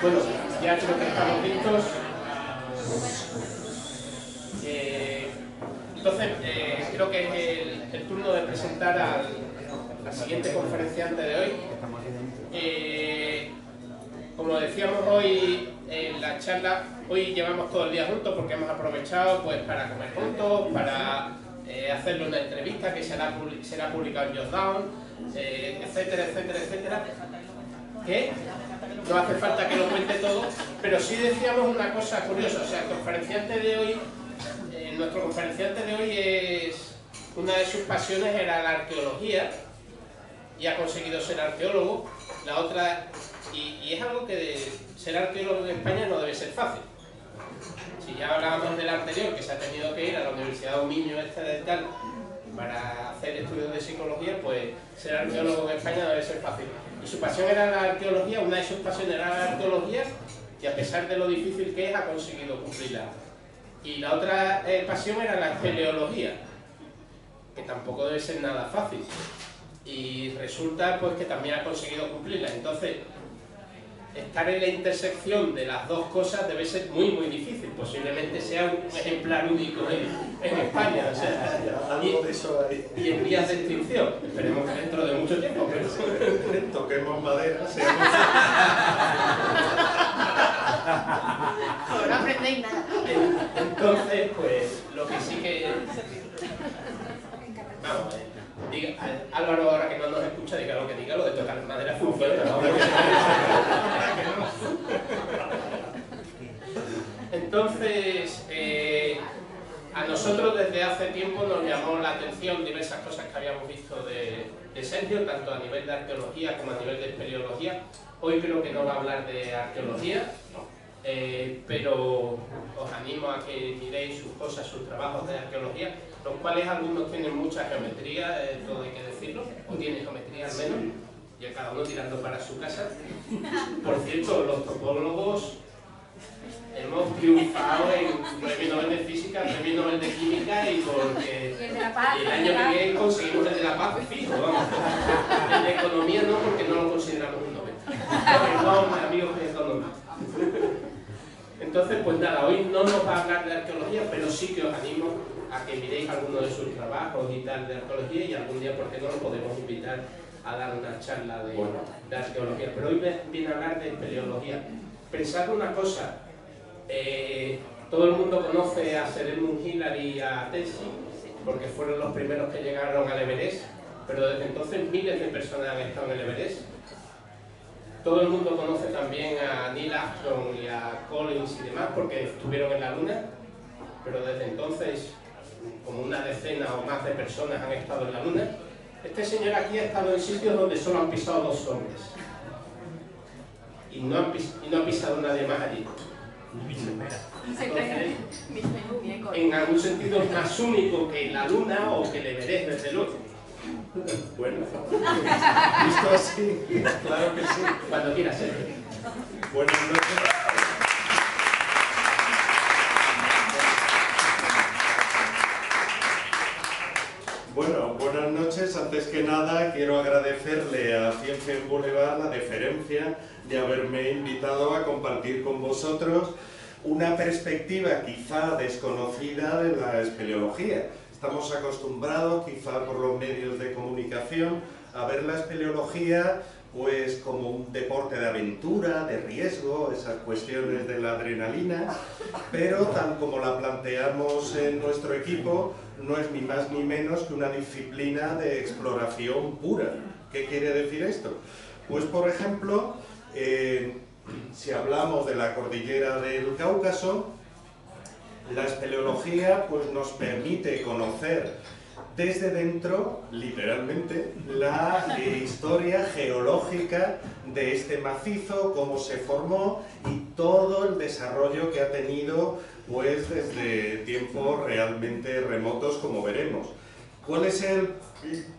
Bueno, ya creo que estamos listos. Entonces, creo que es el turno de presentar al siguiente conferenciante de hoy. Como decíamos hoy en la charla, hoy llevamos todo el día juntos porque hemos aprovechado pues, para comer juntos, para hacerle una entrevista que será publicada en Jotdown, etcétera, etcétera, etcétera. Que no hace falta que lo cuente todo, pero sí decíamos una cosa curiosa, o sea, el conferenciante de hoy, nuestro conferenciante de hoy es, una de sus pasiones era la arqueología y ha conseguido ser arqueólogo. La otra, y es algo que ser arqueólogo en España no debe ser fácil. Si ya hablábamos del anterior, que se ha tenido que ir a la Universidad de Miño de tal para hacer estudios de psicología, pues ser arqueólogo en España no debe ser fácil. Y su pasión era la arqueología, una de sus pasiones era la arqueología, y a pesar de lo difícil que es, ha conseguido cumplirla. Y la otra pasión era la espeleología, que tampoco debe ser nada fácil. Y resulta pues que también ha conseguido cumplirla. Entonces, estar en la intersección de las dos cosas debe ser muy muy difícil, posiblemente sea un ejemplar único en España, o sea, y en vías de extinción. Esperemos que dentro de mucho tiempo, pero toquemos madera, no aprendéis nada. Entonces, pues lo que sí que vamos, diga, Álvaro, ahora que no nos escucha, diga lo que diga, lo de tocar madera funciona, ¿no? Entonces, a nosotros desde hace tiempo nos llamó la atención diversas cosas que habíamos visto de Sergio, tanto a nivel de arqueología como a nivel de espeleología. Hoy creo que no va a hablar de arqueología, pero os animo a que miréis sus cosas, sus trabajos de arqueología, los cuales algunos tienen mucha geometría, todo hay que decirlo, o tienen geometría al menos, y a cada uno tirando para su casa. Por cierto, los topólogos hemos triunfado en Premio Nobel de Física, Premio Nobel de Química, y porque el año que viene conseguimos el de la paz fijo, vamos. El de economía no, porque no lo consideramos un Nobel. Perdón, amigos de economía. Entonces, pues nada, hoy no nos va a hablar de arqueología, pero sí que os animo a que miréis algunos de sus trabajos y tal de arqueología, y algún día, ¿por qué no lo podemos invitar a dar una charla de arqueología? Pero hoy viene a hablar de espeleología. Pensad una cosa, todo el mundo conoce a Sir Edmund Hillary y a Tennessee, porque fueron los primeros que llegaron al Everest, pero desde entonces miles de personas han estado en el Everest. Todo el mundo conoce también a Neil Armstrong y a Collins y demás porque estuvieron en la Luna, pero desde entonces como una decena o más de personas han estado en la Luna. Este señor aquí ha estado en sitios donde solo han pisado 2 hombres y no ha pisado nadie más allí. Entonces, en algún sentido es más único que la Luna o que el Everest, desde luego. Bueno, visto así, claro que sí. Cuando quieras, Buenas noches. Bueno, buenas noches. Antes que nada, quiero agradecerle a Ciencia en Boulevard la deferencia de haberme invitado a compartir con vosotros una perspectiva quizá desconocida de la espeleología. Estamos acostumbrados, quizá por los medios de comunicación, a ver la espeleología pues como un deporte de aventura, de riesgo, esas cuestiones de la adrenalina, pero tal como la planteamos en nuestro equipo, no es ni más ni menos que una disciplina de exploración pura. ¿Qué quiere decir esto? Pues por ejemplo, si hablamos de la cordillera del Cáucaso, la espeleología pues, nos permite conocer desde dentro, literalmente, la historia geológica de este macizo, cómo se formó y todo el desarrollo que ha tenido pues, desde tiempos realmente remotos, como veremos. ¿Cuál es el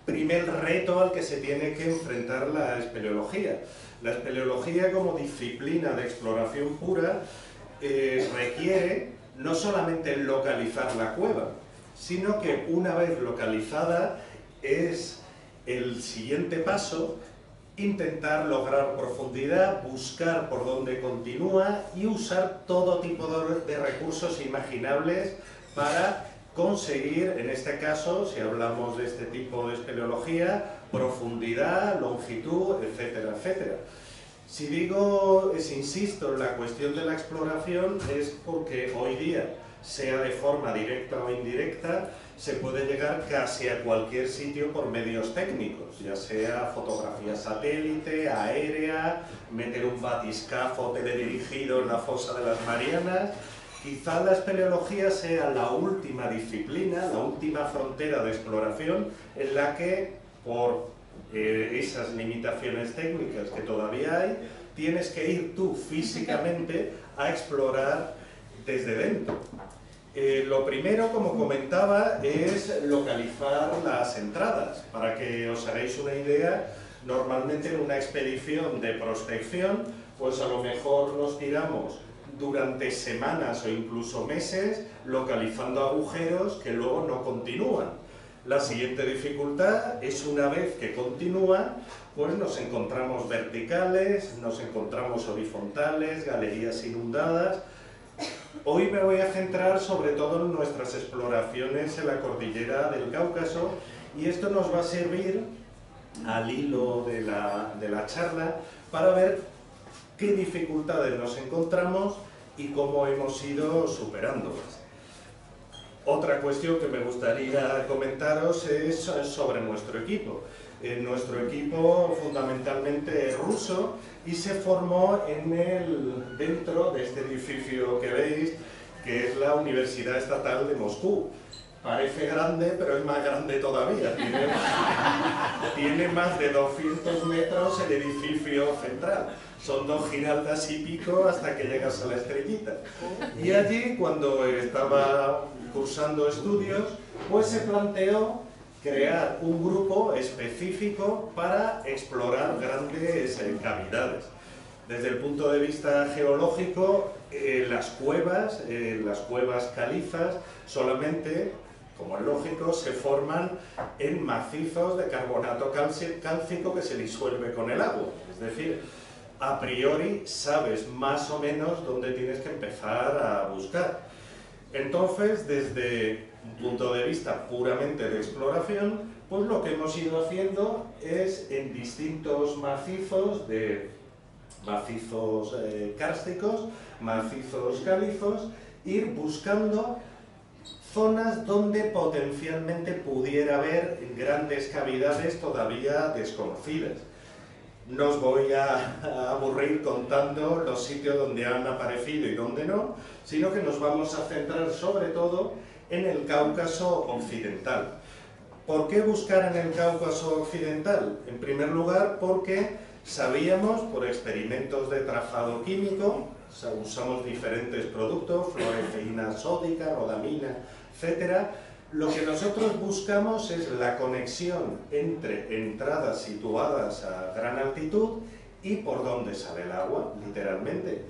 primer reto al que se tiene que enfrentar la espeleología? La espeleología como disciplina de exploración pura requiere no solamente localizar la cueva, sino que una vez localizada es el siguiente paso intentar lograr profundidad, buscar por dónde continúa y usar todo tipo de recursos imaginables para conseguir, en este caso, si hablamos de este tipo de espeleología, profundidad, longitud, etcétera, etcétera. Si insisto en la cuestión de la exploración, es porque hoy día, sea de forma directa o indirecta, se puede llegar casi a cualquier sitio por medios técnicos, ya sea fotografía satélite, aérea, meter un batiscafo teledirigido en la fosa de las Marianas. Quizá la espeleología sea la última disciplina, la última frontera de exploración en la que, por esas limitaciones técnicas que todavía hay, tienes que ir tú físicamente a explorar desde dentro. Lo primero, como comentaba, es localizar las entradas. Para que os hagáis una idea, normalmente en una expedición de prospección, pues a lo mejor nos tiramos durante semanas o incluso meses localizando agujeros que luego no continúan. La siguiente dificultad es, una vez que continúan, pues nos encontramos verticales, nos encontramos horizontales, galerías inundadas. Hoy me voy a centrar sobre todo en nuestras exploraciones en la cordillera del Cáucaso, y esto nos va a servir al hilo de la charla para ver qué dificultades nos encontramos y cómo hemos ido superándolas. Otra cuestión que me gustaría comentaros es sobre nuestro equipo. Nuestro equipo fundamentalmente es ruso y se formó dentro de este edificio que veis, que es la Universidad Estatal de Moscú. Parece grande, pero es más grande todavía. Tiene más de 200 metros el edificio central. Son 2 giraldas y pico hasta que llegas a la estrellita. Y allí, cuando estaba cursando estudios, pues se planteó crear un grupo específico para explorar grandes cavidades. Desde el punto de vista geológico, las cuevas calizas solamente, como es lógico, se forman en macizos de carbonato cálcico que se disuelve con el agua. Es decir, a priori sabes más o menos dónde tienes que empezar a buscar. Entonces, desde un punto de vista puramente de exploración, pues lo que hemos ido haciendo es en distintos macizos kársticos, macizos calizos, ir buscando zonas donde potencialmente pudiera haber grandes cavidades todavía desconocidas. No os voy a aburrir contando los sitios donde han aparecido y donde no, sino que nos vamos a centrar sobre todo en el Cáucaso occidental. ¿Por qué buscar en el Cáucaso occidental? En primer lugar, porque sabíamos, por experimentos de trazado químico, usamos diferentes productos, fluorefeína sódica, rodamina, etc. Lo que nosotros buscamos es la conexión entre entradas situadas a gran altitud y por dónde sale el agua, literalmente.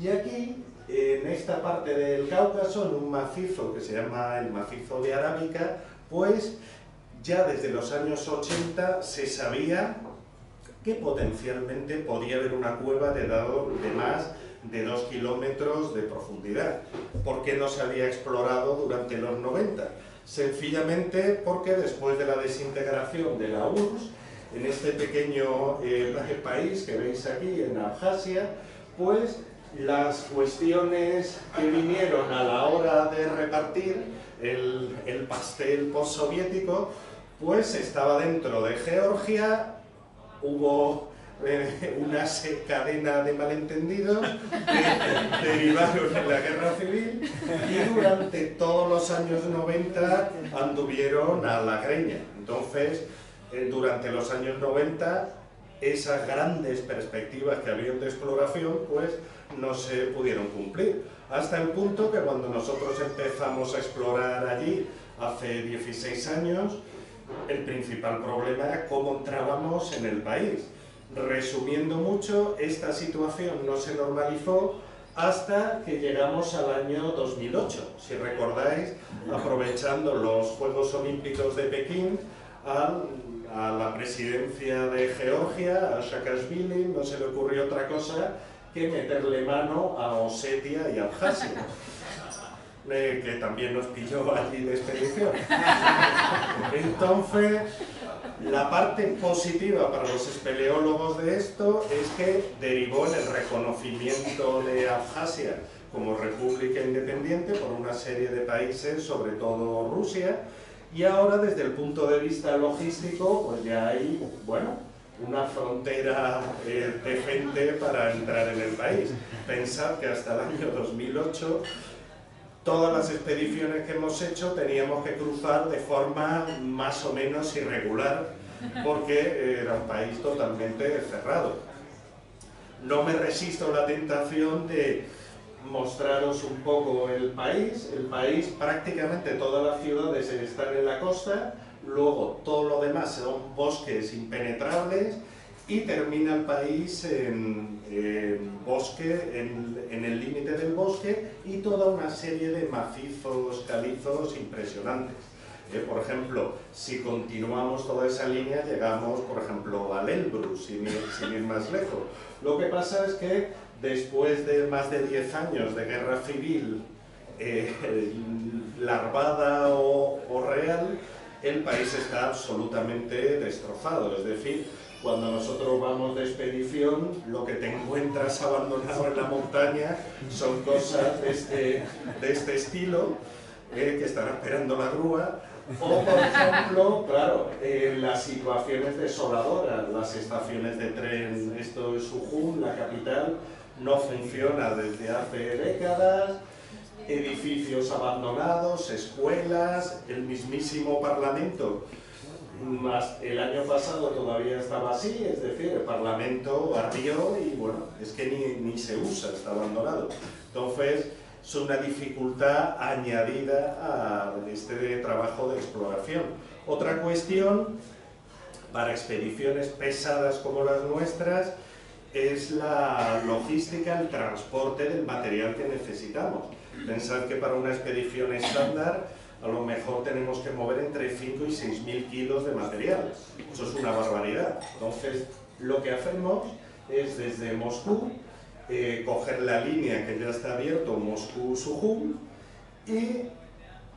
Y aquí, en esta parte del Cáucaso, en un macizo que se llama el macizo de Arábica, pues ya desde los años 80 se sabía que potencialmente podía haber una cueva de más de 2 kilómetros de profundidad. ¿Por qué no se había explorado durante los 90? Sencillamente porque después de la desintegración de la URSS, en este pequeño país que veis aquí, en Abjasia, pues las cuestiones que vinieron a la hora de repartir el pastel postsoviético, pues estaba dentro de Georgia, hubo una cadena de malentendidos que derivaron en la guerra civil y durante todos los años 90 anduvieron a la greña. Entonces, durante los años 90, esas grandes perspectivas que habían de exploración, pues no se pudieron cumplir. Hasta el punto que cuando nosotros empezamos a explorar allí, hace 16 años, el principal problema era cómo entrábamos en el país. Resumiendo mucho, esta situación no se normalizó hasta que llegamos al año 2008. Si recordáis, aprovechando los Juegos Olímpicos de Pekín, al a la presidencia de Georgia, a Saakashvili, no se le ocurrió otra cosa que meterle mano a Osetia y Abjasia, que también nos pilló allí de expedición. Entonces, la parte positiva para los espeleólogos de esto es que derivó en el reconocimiento de Abjasia como república independiente por una serie de países, sobre todo Rusia, y ahora desde el punto de vista logístico, pues ya hay, bueno, una frontera decente para entrar en el país. Pensad que hasta el año 2008 todas las expediciones que hemos hecho teníamos que cruzar de forma más o menos irregular porque era un país totalmente cerrado. No me resisto a la tentación de mostraros un poco el país. El país, prácticamente todas las ciudades están en la costa, luego todo lo demás son bosques impenetrables y termina el país en bosque, en el límite del bosque y toda una serie de macizos calizos impresionantes. Por ejemplo, si continuamos toda esa línea llegamos, por ejemplo, al Elbrus, sin ir más lejos. Lo que pasa es que después de más de 10 años de guerra civil larvada o real, el país está absolutamente destrozado. Es decir, cuando nosotros vamos de expedición, lo que te encuentras abandonado en la montaña son cosas de este estilo, que están esperando la grúa. O, por ejemplo, claro, las situaciones desoladoras, las estaciones de tren, esto es Sujum, la capital, no funciona desde hace décadas, edificios abandonados, escuelas, el mismísimo Parlamento. El año pasado todavía estaba así, es decir, el Parlamento ardió y bueno, es que ni se usa, está abandonado. Entonces, es una dificultad añadida a este trabajo de exploración. Otra cuestión, para expediciones pesadas como las nuestras, es la logística, el transporte del material que necesitamos. Pensad que para una expedición estándar a lo mejor tenemos que mover entre 5 y 6.000 kilos de material. Eso es una barbaridad. Entonces, lo que hacemos es desde Moscú, coger la línea que ya está abierto, Moscú-Sujum, y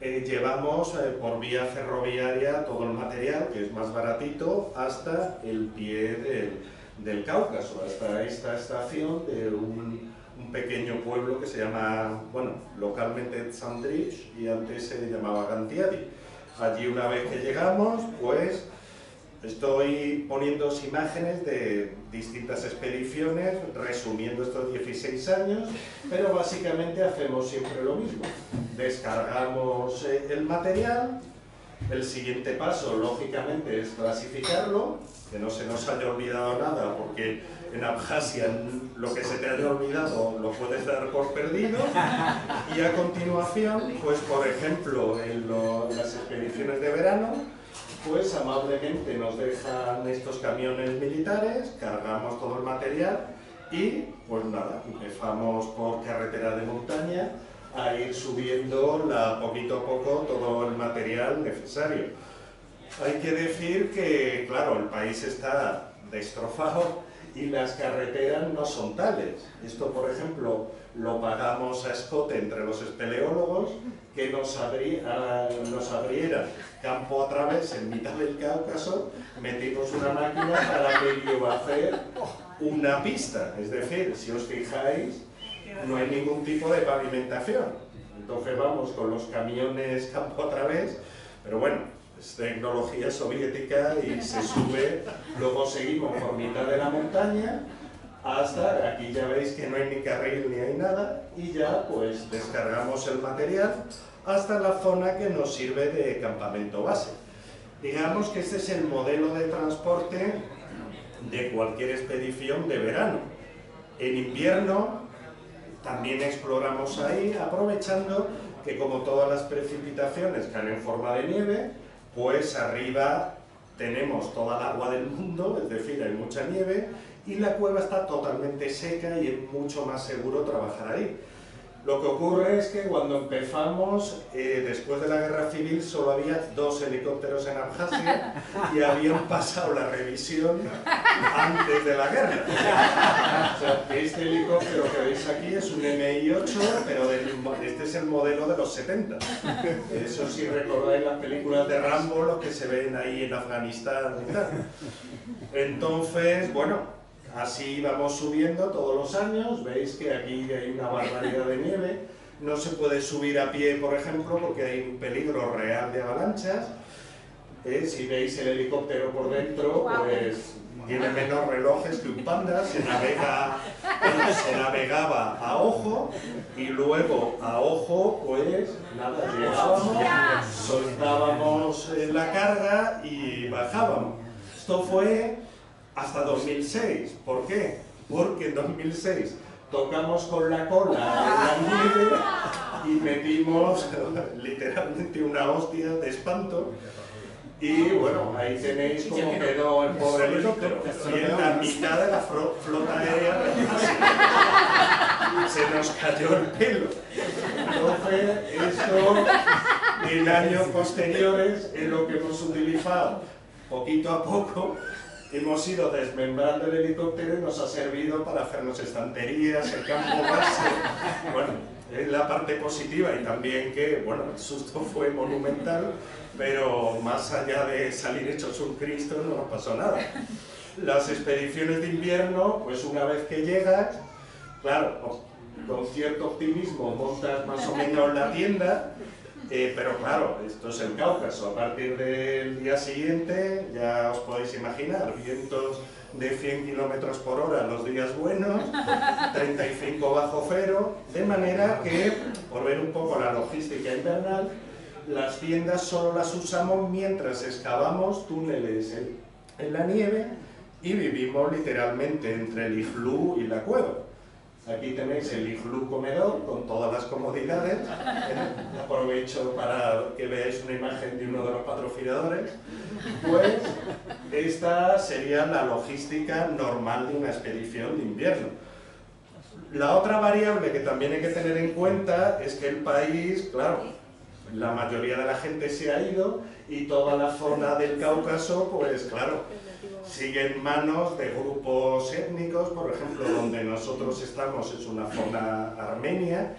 llevamos por vía ferroviaria todo el material, que es más baratito, hasta el pie del Cáucaso, hasta esta estación de un pequeño pueblo que se llama, bueno, localmente Tsandrich y antes se llamaba Gantiadi. Allí una vez que llegamos, pues estoy poniéndoos imágenes de distintas expediciones, resumiendo estos 16 años, pero básicamente hacemos siempre lo mismo. Descargamos el material, el siguiente paso, lógicamente, es clasificarlo, que no se nos haya olvidado nada, porque en Abjasia lo que se te haya olvidado lo puedes dar por perdido. Y a continuación, pues por ejemplo, en las expediciones de verano, pues amablemente nos dejan estos camiones militares, cargamos todo el material y pues nada, empezamos por carretera de montaña a ir subiendo poquito a poco todo el material necesario. Hay que decir que, claro, el país está destrozado y las carreteras no son tales. Esto, por ejemplo, lo pagamos a escote entre los espeleólogos, que nos abrieran campo a través en mitad del Cáucaso, metimos una máquina para que iba a hacer una pista. Es decir, si os fijáis, no hay ningún tipo de pavimentación. Entonces vamos con los camiones campo a través, pero bueno, es tecnología soviética y se sube, luego seguimos por mitad de la montaña, hasta, aquí ya veis que no hay ni carril ni hay nada, y ya pues descargamos el material hasta la zona que nos sirve de campamento base. Digamos que este es el modelo de transporte de cualquier expedición de verano. En invierno también exploramos ahí, aprovechando que como todas las precipitaciones caen en forma de nieve, pues arriba tenemos toda el agua del mundo, es decir, hay mucha nieve, y la cueva está totalmente seca y es mucho más seguro trabajar ahí. Lo que ocurre es que cuando empezamos, después de la guerra civil, solo había 2 helicópteros en Abjasia y habían pasado la revisión antes de la guerra. O sea, este helicóptero que veis aquí es un Mi-8, pero este es el modelo de los 70. Eso si recordáis las películas de Rambo, lo que se ven ahí en Afganistán y tal. Entonces, bueno, así vamos subiendo todos los años. Veis que aquí hay una barbaridad de nieve. No se puede subir a pie, por ejemplo, porque hay un peligro real de avalanchas. Si veis el helicóptero por dentro, pues tiene menos relojes que un Panda. Se navegaba a ojo y luego a ojo, pues nada, llegábamos, soltábamos la carga y bajábamos. Esto fue hasta 2006. ¿Por qué? Porque en 2006 tocamos con la cola en la nieve y metimos literalmente una hostia de espanto. Y bueno, ahí tenéis cómo quedó el pobre helicóptero. Y en la mitad de la flota aérea se nos cayó el pelo. Entonces, esto en años posteriores es lo que hemos utilizado poquito a poco. Hemos ido desmembrando el helicóptero y nos ha servido para hacernos estanterías, el campo base. Bueno, es la parte positiva y también que, bueno, el susto fue monumental, pero más allá de salir hechos un Cristo no nos pasó nada. Las expediciones de invierno, pues una vez que llegas, claro, con cierto optimismo montas más o menos la tienda. Pero claro, esto es el Cáucaso. A partir del día siguiente, ya os podéis imaginar, vientos de 100 km/h los días buenos, 35 bajo cero, de manera que, por ver un poco la logística invernal, las tiendas solo las usamos mientras excavamos túneles en la nieve y vivimos literalmente entre el iglú y la cueva. Aquí tenéis el iglú comedor con todas las comodidades. Aprovecho para que veáis una imagen de uno de los patrocinadores. Pues esta sería la logística normal de una expedición de invierno. La otra variable que también hay que tener en cuenta es que el país, claro, la mayoría de la gente se ha ido y toda la zona del Cáucaso, pues claro, sigue en manos de grupos étnicos. Por ejemplo, donde nosotros estamos es una zona armenia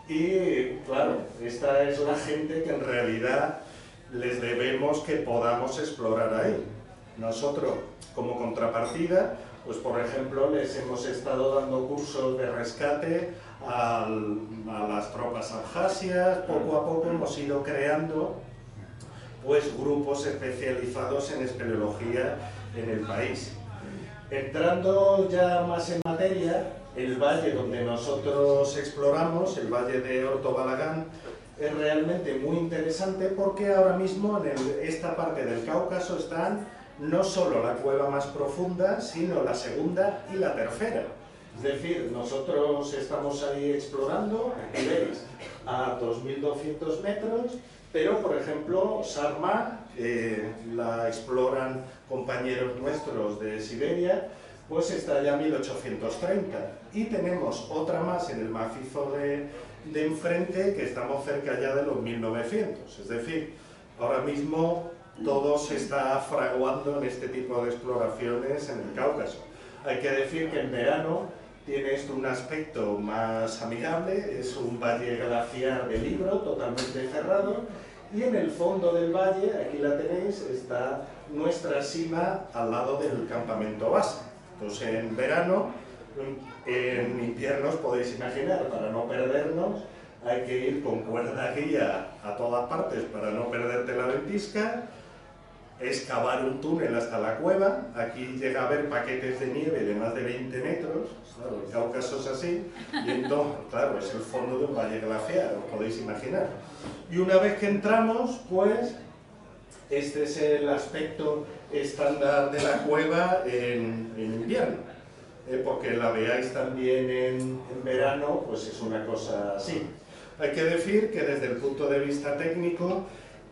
y, claro, esta es la gente que en realidad les debemos que podamos explorar ahí. Nosotros, como contrapartida, pues por ejemplo, les hemos estado dando cursos de rescate a las tropas abjasias. Poco a poco hemos ido creando pues grupos especializados en espeleología en el país. Entrando ya más en materia, el valle donde nosotros exploramos, el valle de Orto Balagán, es realmente muy interesante porque ahora mismo en esta parte del Cáucaso están no solo la cueva más profunda, sino la segunda y la tercera. Es decir, nosotros estamos ahí explorando, aquí veis, a 2.200 metros, pero por ejemplo, Sarma, la exploran compañeros nuestros de Siberia, pues está ya a 1830. Y tenemos otra más en el macizo de enfrente, que estamos cerca ya de los 1900. Es decir, ahora mismo todo se está fraguando en este tipo de exploraciones en el Cáucaso. Hay que decir que en verano tiene esto un aspecto más amigable, es un valle glaciar de Libro, totalmente cerrado, y en el fondo del valle, aquí la tenéis, está nuestra cima al lado del campamento base. Entonces en verano, en invierno os podéis imaginar, para no perdernos, hay que ir con cuerda guía a todas partes para no perderte la ventisca, excavar un túnel hasta la cueva. Aquí llega a haber paquetes de nieve de más de 20 metros, claro, el Cáucaso es así, y entonces, claro, es el fondo de un valle glaciar, os podéis imaginar. Y una vez que entramos, pues, este es el aspecto estándar de la cueva en invierno, porque la veáis también en verano, pues es una cosa así. Hay que decir que desde el punto de vista técnico,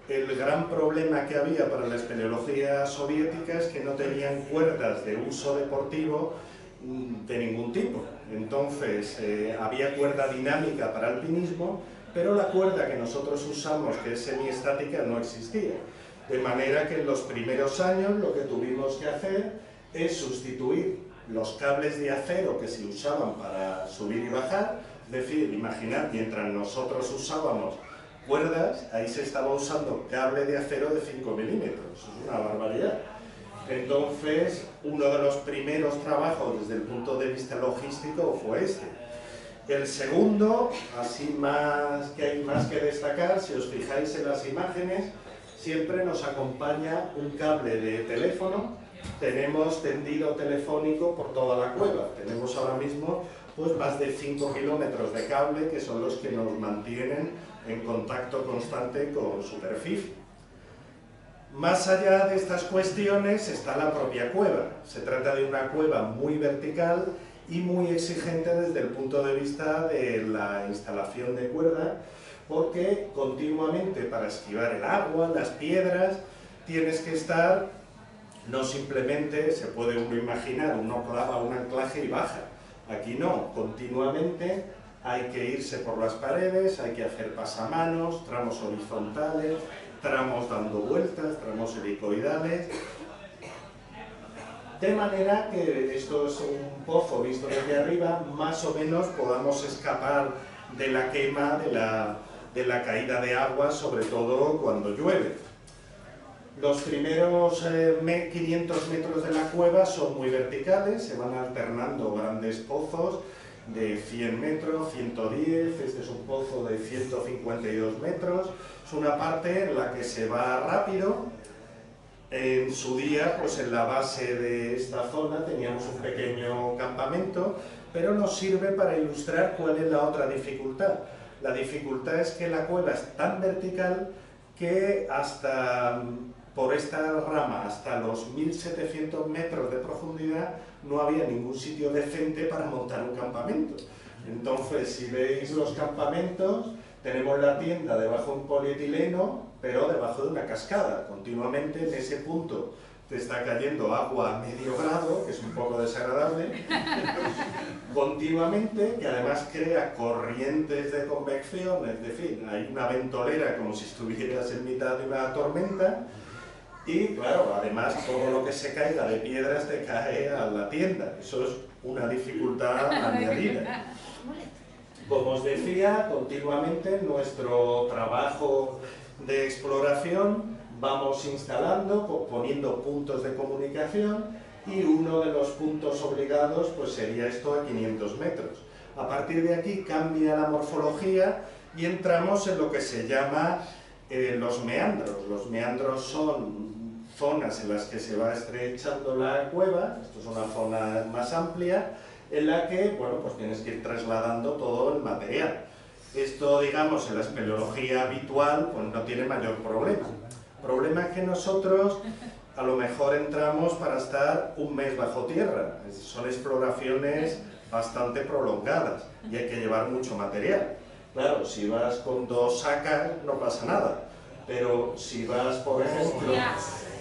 el gran problema que había para la espeleología soviética es que no tenían cuerdas de uso deportivo de ningún tipo. Entonces, había cuerda dinámica para alpinismo, pero la cuerda que nosotros usamos, que es semiestática, no existía. De manera que en los primeros años lo que tuvimos que hacer es sustituir los cables de acero que se usaban para subir y bajar. Es decir, imaginad, mientras nosotros usábamos cuerdas, ahí se estaba usando cable de acero de 5 milímetros. Es una barbaridad. Entonces, uno de los primeros trabajos desde el punto de vista logístico fue este. El segundo, así que hay más que destacar, si os fijáis en las imágenes, siempre nos acompaña un cable de teléfono. Tenemos tendido telefónico por toda la cueva. Tenemos ahora mismo pues, más de 5 kilómetros de cable, que son los que nos mantienen en contacto constante con superficie. Más allá de estas cuestiones está la propia cueva. Se trata de una cueva muy vertical y muy exigente desde el punto de vista de la instalación de cuerda, porque continuamente para esquivar el agua, las piedras, tienes que estar, no simplemente, se puede uno imaginar, uno clava un anclaje y baja. Aquí no, continuamente hay que irse por las paredes, hay que hacer pasamanos, tramos horizontales, tramos dando vueltas, tramos helicoidales. De manera que esto es un pozo visto desde arriba, más o menos podamos escapar de la quema, de la caída de agua, sobre todo cuando llueve. Los primeros 500 metros de la cueva son muy verticales, se van alternando grandes pozos de 100 metros, 110, este es un pozo de 152 metros, es una parte en la que se va rápido. En su día, pues en la base de esta zona teníamos un pequeño campamento, pero nos sirve para ilustrar cuál es la otra dificultad. La dificultad es que la cueva es tan vertical que por esta rama, hasta los 1700 metros de profundidad, no había ningún sitio decente para montar un campamento. Entonces, si veis los campamentos, tenemos la tienda debajo de un polietileno, pero debajo de una cascada. Continuamente en ese punto te está cayendo agua a medio grado, que es un poco desagradable, continuamente, que además crea corrientes de convección, es decir, hay una ventolera como si estuvieras en mitad de una tormenta, y claro, además todo lo que se caiga de piedras te cae a la tienda. Eso es una dificultad añadida. Como os decía, continuamente en nuestro trabajo de exploración vamos instalando, poniendo puntos de comunicación, y uno de los puntos obligados pues sería esto a 500 metros. A partir de aquí cambia la morfología y entramos en lo que se llama los meandros. Los meandros son zonas en las que se va estrechando la cueva, esto es una zona más amplia, en la que, bueno, pues tienes que ir trasladando todo el material. Esto, digamos, en la espeleología habitual, pues no tiene mayor problema. El problema es que nosotros, a lo mejor entramos para estar un mes bajo tierra. Son exploraciones bastante prolongadas y hay que llevar mucho material. Claro, si vas con 2 sacas no pasa nada, pero si vas, por ejemplo,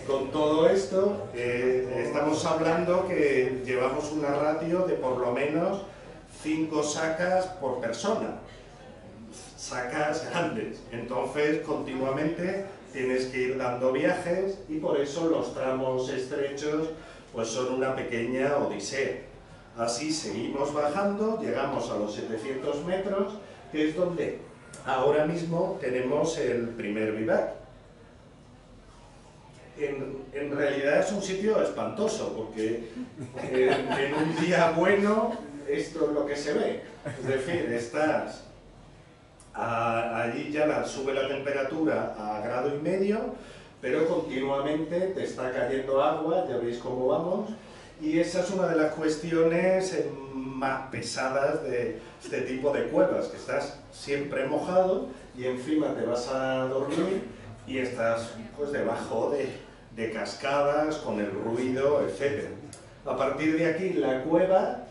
con todo esto, estamos hablando que llevamos una ratio de por lo menos 5 sacas por persona, sacas grandes. Entonces, continuamente tienes que ir dando viajes y por eso los tramos estrechos pues son una pequeña odisea. Así seguimos bajando, llegamos a los 700 metros, que es donde ahora mismo tenemos el primer vivac. En realidad es un sitio espantoso, porque en un día bueno esto es lo que se ve. Es decir, estás allí ya sube la temperatura a 1,5 grados, pero continuamente te está cayendo agua, ya veis cómo vamos, y esa es una de las cuestiones más pesadas de este tipo de cuevas, que estás siempre mojado y encima te vas a dormir y estás pues debajo de cascadas, con el ruido, etc. A partir de aquí la cueva,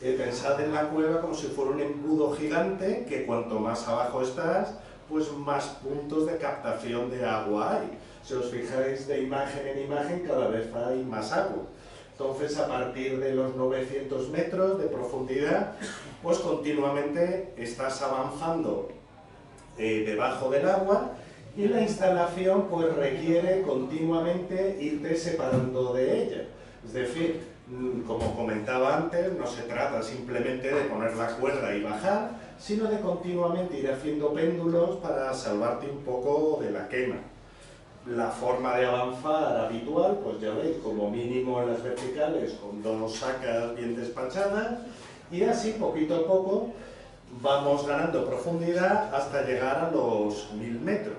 pensad en la cueva como si fuera un embudo gigante, que cuanto más abajo estás, pues más puntos de captación de agua hay. Si os fijáis de imagen en imagen, cada vez hay más agua. Entonces, a partir de los 900 metros de profundidad, pues continuamente estás avanzando debajo del agua, y la instalación pues requiere continuamente irte separando de ella. Es decir, como comentaba antes, no se trata simplemente de poner la cuerda y bajar, sino de continuamente ir haciendo péndulos para salvarte un poco de la quema. La forma de avanzar habitual, pues ya veis, como mínimo en las verticales, con 2 sacas bien despachadas, y así poquito a poco vamos ganando profundidad hasta llegar a los 1000 metros.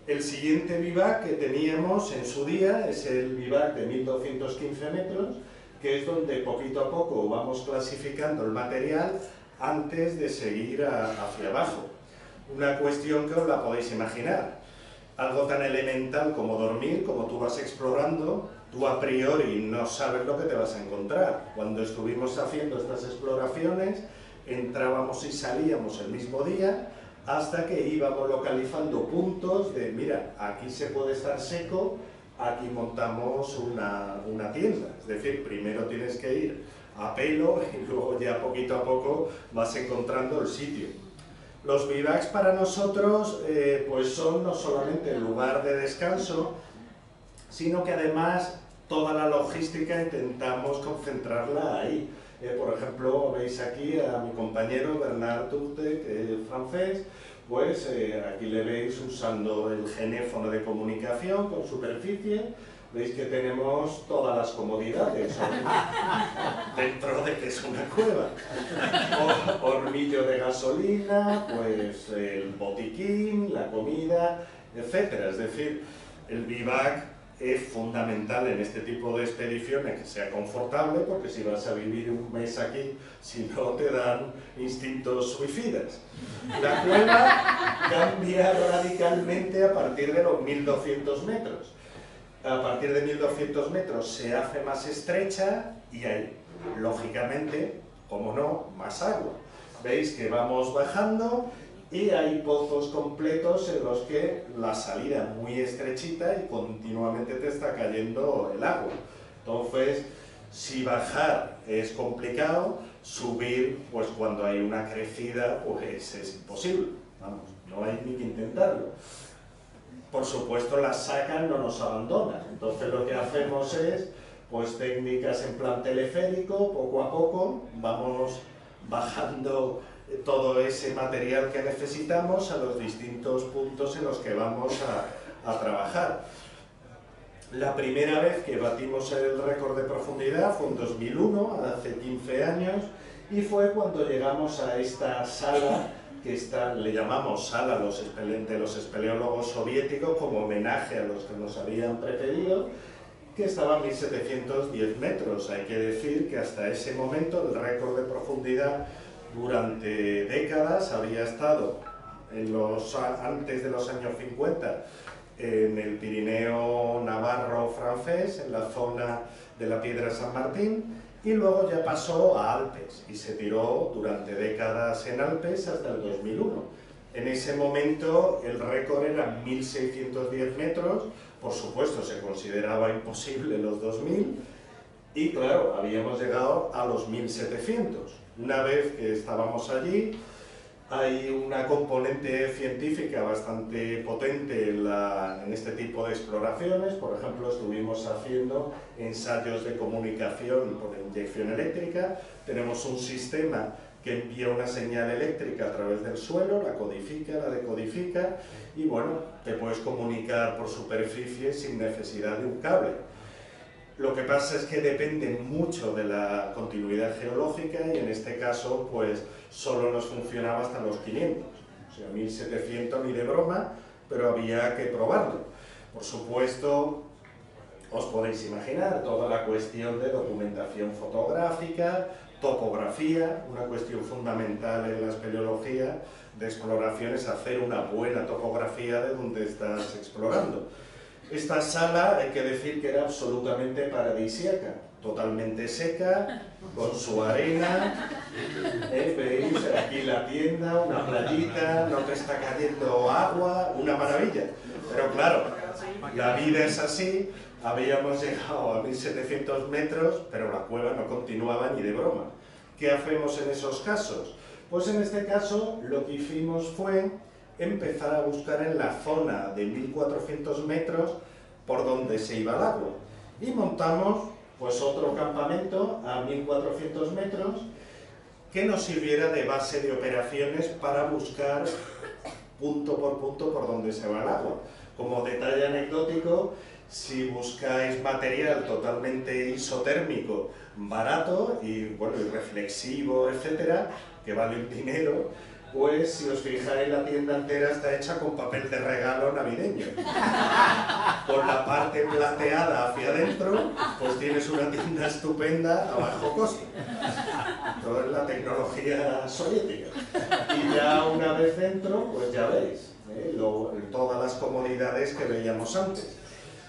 El siguiente vivac que teníamos en su día es el vivac de 1215 metros, que es donde poquito a poco vamos clasificando el material antes de seguir hacia abajo. Una cuestión que os la podéis imaginar. Algo tan elemental como dormir, como tú vas explorando, tú a priori no sabes lo que te vas a encontrar. Cuando estuvimos haciendo estas exploraciones, entrábamos y salíamos el mismo día, hasta que íbamos localizando puntos de, mira, aquí se puede estar seco, aquí montamos una tienda. Es decir, primero tienes que ir a pelo y luego ya poquito a poco vas encontrando el sitio. Los bivacs para nosotros pues son no solamente el lugar de descanso, sino que además toda la logística intentamos concentrarla ahí. Por ejemplo, veis aquí a mi compañero Bernard Turte, que es francés, pues aquí le veis usando el genéfono de comunicación con superficie. Veis que tenemos todas las comodidades dentro de que es una cueva. Hornillo de gasolina, pues el botiquín, la comida, etcétera. Es decir, el bivac es fundamental en este tipo de expediciones que sea confortable, porque si vas a vivir un mes aquí, si no te dan instintos suicidas. La cueva cambia radicalmente a partir de los 1200 metros. A partir de 1200 metros se hace más estrecha y hay, lógicamente, como no, más agua. Veis que vamos bajando y hay pozos completos en los que la salida es muy estrechita y continuamente te está cayendo el agua. Entonces, si bajar es complicado, subir, pues cuando hay una crecida, pues es imposible. Vamos, no hay ni que intentarlo. Por supuesto, las sacas no nos abandonan. Entonces, lo que hacemos es, pues técnicas en plan teleférico, poco a poco, vamos bajando todo ese material que necesitamos a los distintos puntos en los que vamos a trabajar. La primera vez que batimos el récord de profundidad fue en 2001, hace 15 años, y fue cuando llegamos a esta sala, que le llamamos sala de los espeleólogos soviéticos, como homenaje a los que nos habían precedido, que estaba a 1710 metros. Hay que decir que hasta ese momento el récord de profundidad durante décadas había estado antes de los años 50 en el Pirineo navarro francés, en la zona de la Piedra San Martín, y luego ya pasó a Alpes y se tiró durante décadas en Alpes hasta el 2001. En ese momento el récord era 1610 metros, por supuesto se consideraba imposible los 2000, y claro, habíamos llegado a los 1700. Una vez que estábamos allí, hay una componente científica bastante potente en este tipo de exploraciones. Por ejemplo, estuvimos haciendo ensayos de comunicación por inyección eléctrica. Tenemos un sistema que envía una señal eléctrica a través del suelo, la codifica, la decodifica, y bueno, te puedes comunicar por superficie sin necesidad de un cable. Lo que pasa es que depende mucho de la continuidad geológica y en este caso pues solo nos funcionaba hasta los 500, o sea 1700 ni de broma, pero había que probarlo. Por supuesto, os podéis imaginar toda la cuestión de documentación fotográfica, topografía, una cuestión fundamental en la espeleología de exploración es hacer una buena topografía de donde estás explorando. Esta sala, hay que decir que era absolutamente paradisíaca, totalmente seca, con su arena, veis aquí la tienda, una playita, no te está cayendo agua, una maravilla. Pero claro, la vida es así, habíamos llegado a 1700 metros, pero la cueva no continuaba ni de broma. ¿Qué hacemos en esos casos? Pues en este caso lo que hicimos fue empezar a buscar en la zona de 1400 metros por donde se iba el agua. Y montamos pues otro campamento a 1400 metros que nos sirviera de base de operaciones para buscar punto por donde se va el agua. Como detalle anecdótico, si buscáis material totalmente isotérmico, barato y, bueno, y reflexivo, etcétera, que vale un dinero, pues si os fijáis la tienda entera está hecha con papel de regalo navideño. Con la parte plateada hacia adentro, pues tienes una tienda estupenda a bajo costo. Todo es la tecnología soviética. Y ya una vez dentro, pues ya veis, todas las comodidades que veíamos antes.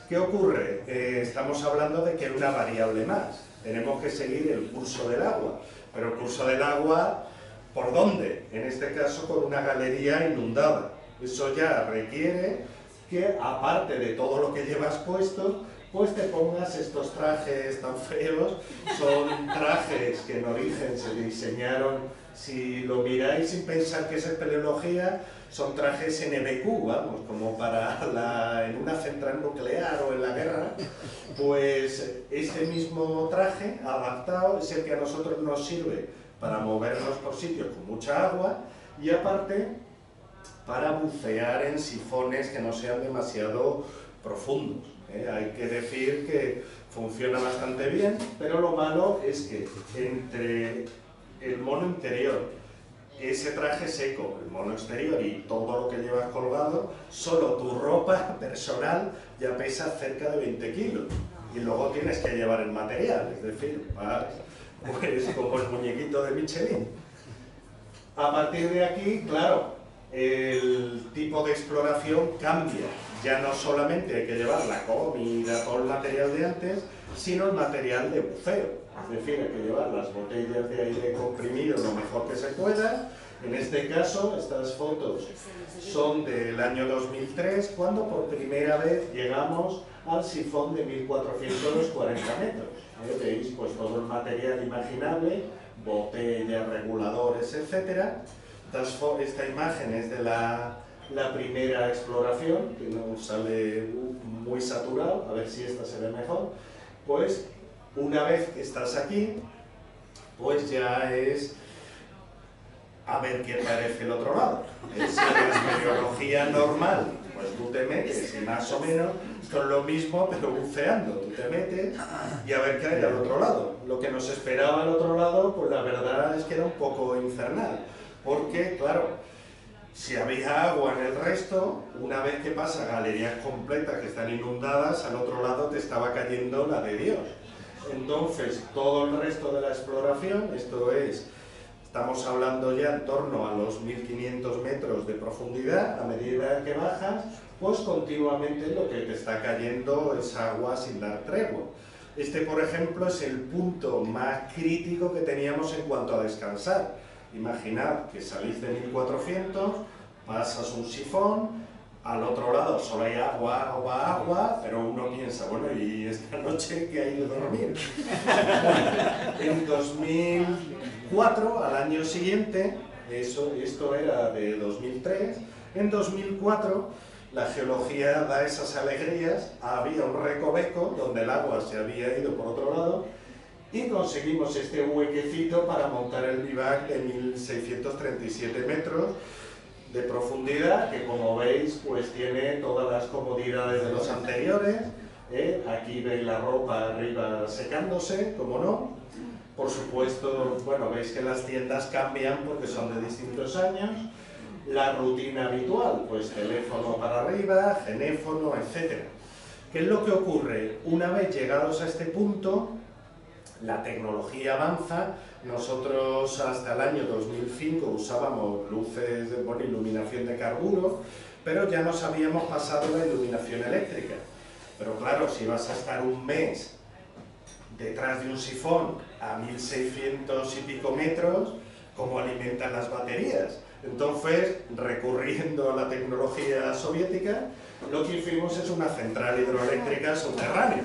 ¿Qué ocurre? Estamos hablando de que hay una variable más. Tenemos que seguir el curso del agua. Pero el curso del agua, ¿por dónde? En este caso, con una galería inundada. Eso ya requiere que, aparte de todo lo que llevas puesto, pues te pongas estos trajes tan feos. Son trajes que en origen se diseñaron, si lo miráis sin pensar que es espeleología, son trajes NBQ, vamos, como para en una central nuclear o en la guerra. Pues este mismo traje adaptado es el que a nosotros nos sirve para movernos por sitios con mucha agua y aparte para bucear en sifones que no sean demasiado profundos. Hay que decir que funciona bastante bien, pero lo malo es que entre el mono interior, ese traje seco, el mono exterior y todo lo que llevas colgado, solo tu ropa personal ya pesa cerca de 20 kilos. Y luego tienes que llevar el material, es decir, vas pues como el muñequito de Michelin. A partir de aquí, claro, el tipo de exploración cambia. Ya no solamente hay que llevar la comida, todo el material de antes, sino el material de buceo. Es decir, hay que llevar las botellas de aire comprimido lo mejor que se pueda. En este caso, estas fotos son del año 2003, cuando por primera vez llegamos al sifón de 1440 metros. Veis pues todo el material imaginable, botellas, reguladores, etc. Esta imagen es de la primera exploración, que nos sale muy saturado, a ver si esta se ve mejor. Pues una vez que estás aquí, pues ya es a ver qué parece el otro lado. Si la espeleología normal, pues tú te metes y más o menos con lo mismo, pero buceando. Tú te metes y a ver qué hay al otro lado. Lo que nos esperaba al otro lado, pues la verdad es que era un poco infernal. Porque, claro, si había agua en el resto, una vez que pasa galerías completas que están inundadas, al otro lado te estaba cayendo la de Dios. Entonces, todo el resto de la exploración, esto es, estamos hablando ya en torno a los 1500 metros de profundidad, a medida que bajas, pues continuamente lo que te está cayendo es agua sin dar tregua. Este, por ejemplo, es el punto más crítico que teníamos en cuanto a descansar. Imaginad que salís de 1400, pasas un sifón, al otro lado solo hay agua, agua, agua, pero uno piensa, bueno, ¿y esta noche qué hay de dormir? En 2004, al año siguiente, esto era de 2003, en 2004 la geología da esas alegrías, había un recoveco donde el agua se había ido por otro lado y conseguimos este huequecito para montar el bivac de 1637 metros de profundidad, que como veis pues tiene todas las comodidades de los anteriores. Aquí veis la ropa arriba secándose, como no. Por supuesto, bueno, veis que las tiendas cambian porque son de distintos años. La rutina habitual, pues teléfono para arriba, genéfono, etc. ¿Qué es lo que ocurre? Una vez llegados a este punto, la tecnología avanza. Nosotros hasta el año 2005 usábamos luces de iluminación de carburo, pero ya nos habíamos pasado la iluminación eléctrica. Pero claro, si vas a estar un mes detrás de un sifón a 1600 y pico metros, ¿cómo alimentan las baterías? Entonces, recurriendo a la tecnología soviética, lo que hicimos es una central hidroeléctrica subterránea.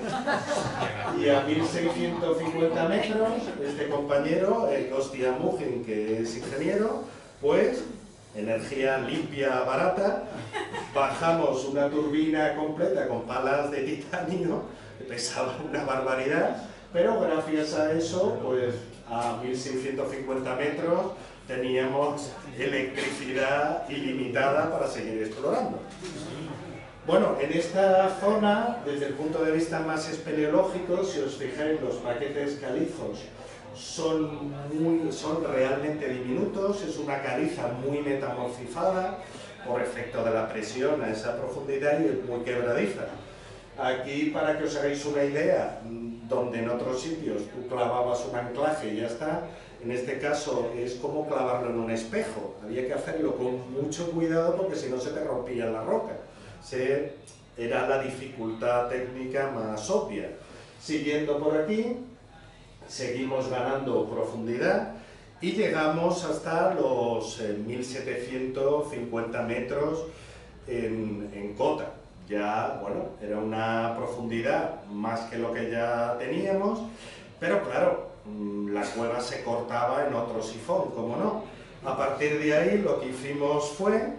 Y a 1650 metros, este compañero, Kostya Mukhin, que es ingeniero, pues, energía limpia, barata, bajamos una turbina completa con palas de titanio, que pesaba una barbaridad, pero gracias a eso, pues, a 1650 metros, teníamos electricidad ilimitada para seguir explorando. Bueno, en esta zona, desde el punto de vista más espeleológico, si os fijáis, los paquetes calizos son realmente diminutos, es una caliza muy metamorfizada por efecto de la presión a esa profundidad y es muy quebradiza. Aquí, para que os hagáis una idea, donde en otros sitios tú clavabas un anclaje y ya está, en este caso es como clavarlo en un espejo. Había que hacerlo con mucho cuidado porque si no se te rompía la roca. Era la dificultad técnica más obvia. Siguiendo por aquí, seguimos ganando profundidad y llegamos hasta los 1750 metros en cota. Ya, bueno, era una profundidad más que lo que ya teníamos, pero claro, la cueva se cortaba en otro sifón, ¿cómo no? A partir de ahí lo que hicimos fue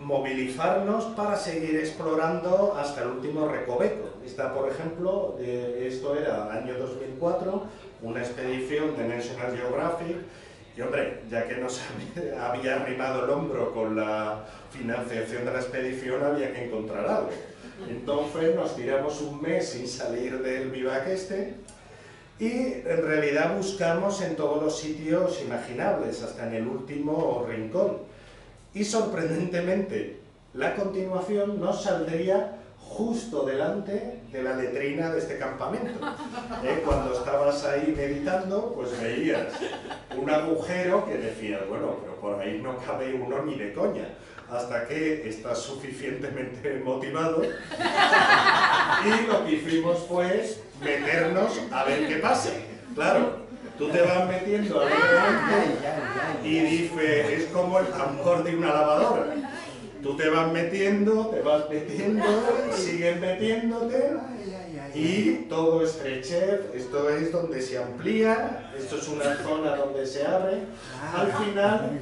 movilizarnos para seguir explorando hasta el último recoveco. Esta, por ejemplo, esto era año 2004, una expedición de National Geographic, y hombre, ya que nos había arrimado el hombro con la financiación de la expedición, había que encontrar algo. Entonces nos tiramos un mes sin salir del bivac este, y en realidad buscamos en todos los sitios imaginables, hasta en el último rincón. Y sorprendentemente, la continuación nos saldría justo delante de la letrina de este campamento. Cuando estabas ahí meditando, pues veías un agujero que decías, bueno, pero por ahí no cabe uno ni de coña, hasta que estás suficientemente motivado. Y lo que hicimos fue meternos a ver qué pasa. Claro. Tú te vas metiendo alegremente y dices, es como el tambor de una lavadora. Tú te vas metiendo, sigues metiéndote y todo estrechez, esto es donde se amplía, esto es una zona donde se abre. Al final,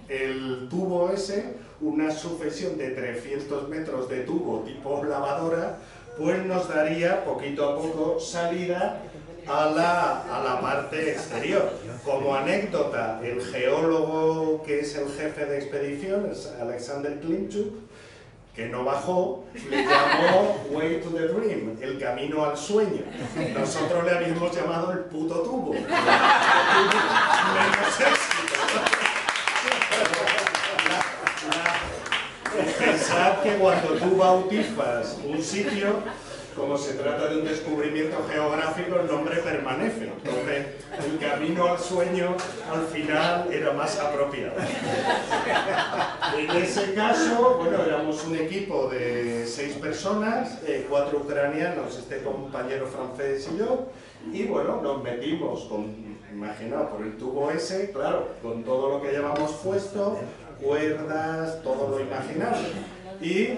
el tubo ese, una sucesión de 300 metros de tubo tipo lavadora, pues nos daría poquito a poco salida a la parte exterior. Como anécdota, el geólogo que es el jefe de expedición, es Alexander Klimchuk, que no bajó, le llamó Way to the Dream, el camino al sueño. Nosotros le habíamos llamado el puto tubo. Menos éxito. Pensad que cuando tú bautizas un sitio, como se trata de un descubrimiento geográfico, el nombre permanece. Entonces, el camino al sueño, al final, era más apropiado. En ese caso, bueno, éramos un equipo de 6 personas, 4 ucranianos, este compañero francés y yo, y bueno, nos metimos, imaginaos, por el tubo ese, claro, con todo lo que llevamos puesto, cuerdas, todo lo imaginable. Y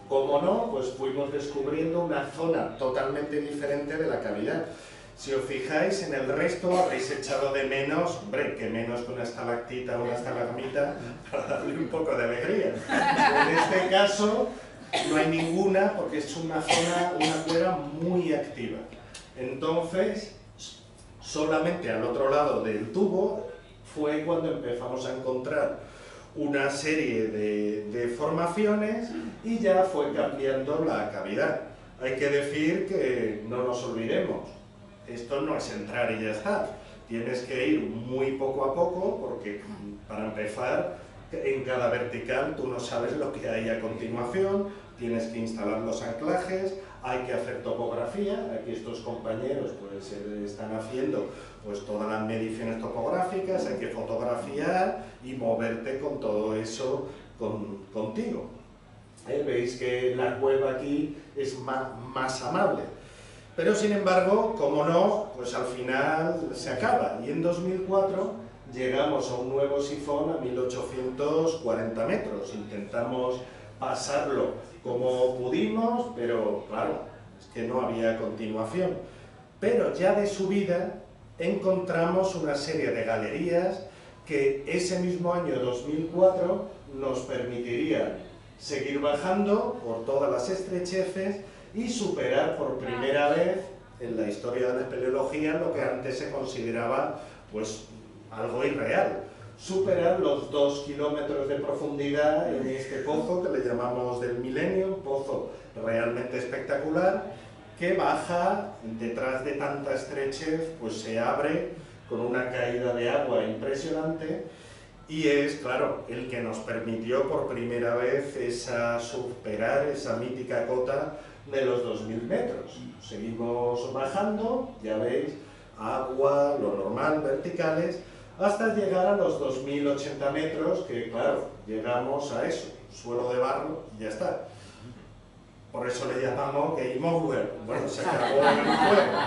como no, pues fuimos descubriendo una zona totalmente diferente de la cavidad. Si os fijáis, en el resto habréis echado de menos, hombre, que menos que una estalactita o una estalagmita, para darle un poco de alegría. En este caso no hay ninguna, porque es una zona, una cueva muy activa. Entonces, solamente al otro lado del tubo fue cuando empezamos a encontrar una serie de formaciones y ya fue cambiando la cavidad. Hay que decir que no nos olvidemos, esto no es entrar y ya está, tienes que ir muy poco a poco porque para empezar en cada vertical tú no sabes lo que hay a continuación, tienes que instalar los anclajes, hay que hacer topografía, aquí estos compañeros pues están haciendo pues todas las mediciones topográficas, hay que fotografiar y moverte con todo eso contigo. Veis que la cueva aquí es más amable. Pero sin embargo, como no, pues al final se acaba. Y en 2004 llegamos a un nuevo sifón a 1840 metros. Intentamos pasarlo como pudimos, pero claro, es que no había continuación. Pero ya de subida encontramos una serie de galerías que ese mismo año 2004 nos permitirían seguir bajando por todas las estrecheces y superar por primera vez en la historia de la espeleología lo que antes se consideraba pues algo irreal, superar los 2 kilómetros de profundidad en este pozo que le llamamos del milenio, un pozo realmente espectacular que baja detrás de tanta estrechez, pues se abre con una caída de agua impresionante y es, claro, el que nos permitió por primera vez superar esa mítica cota de los 2000 metros. Seguimos bajando, ya veis, agua, lo normal, verticales, hasta llegar a los 2080 metros, que claro, llegamos a eso, suelo de barro y ya está. Por eso le llamamos Game Over. Bueno, se acabó el juego.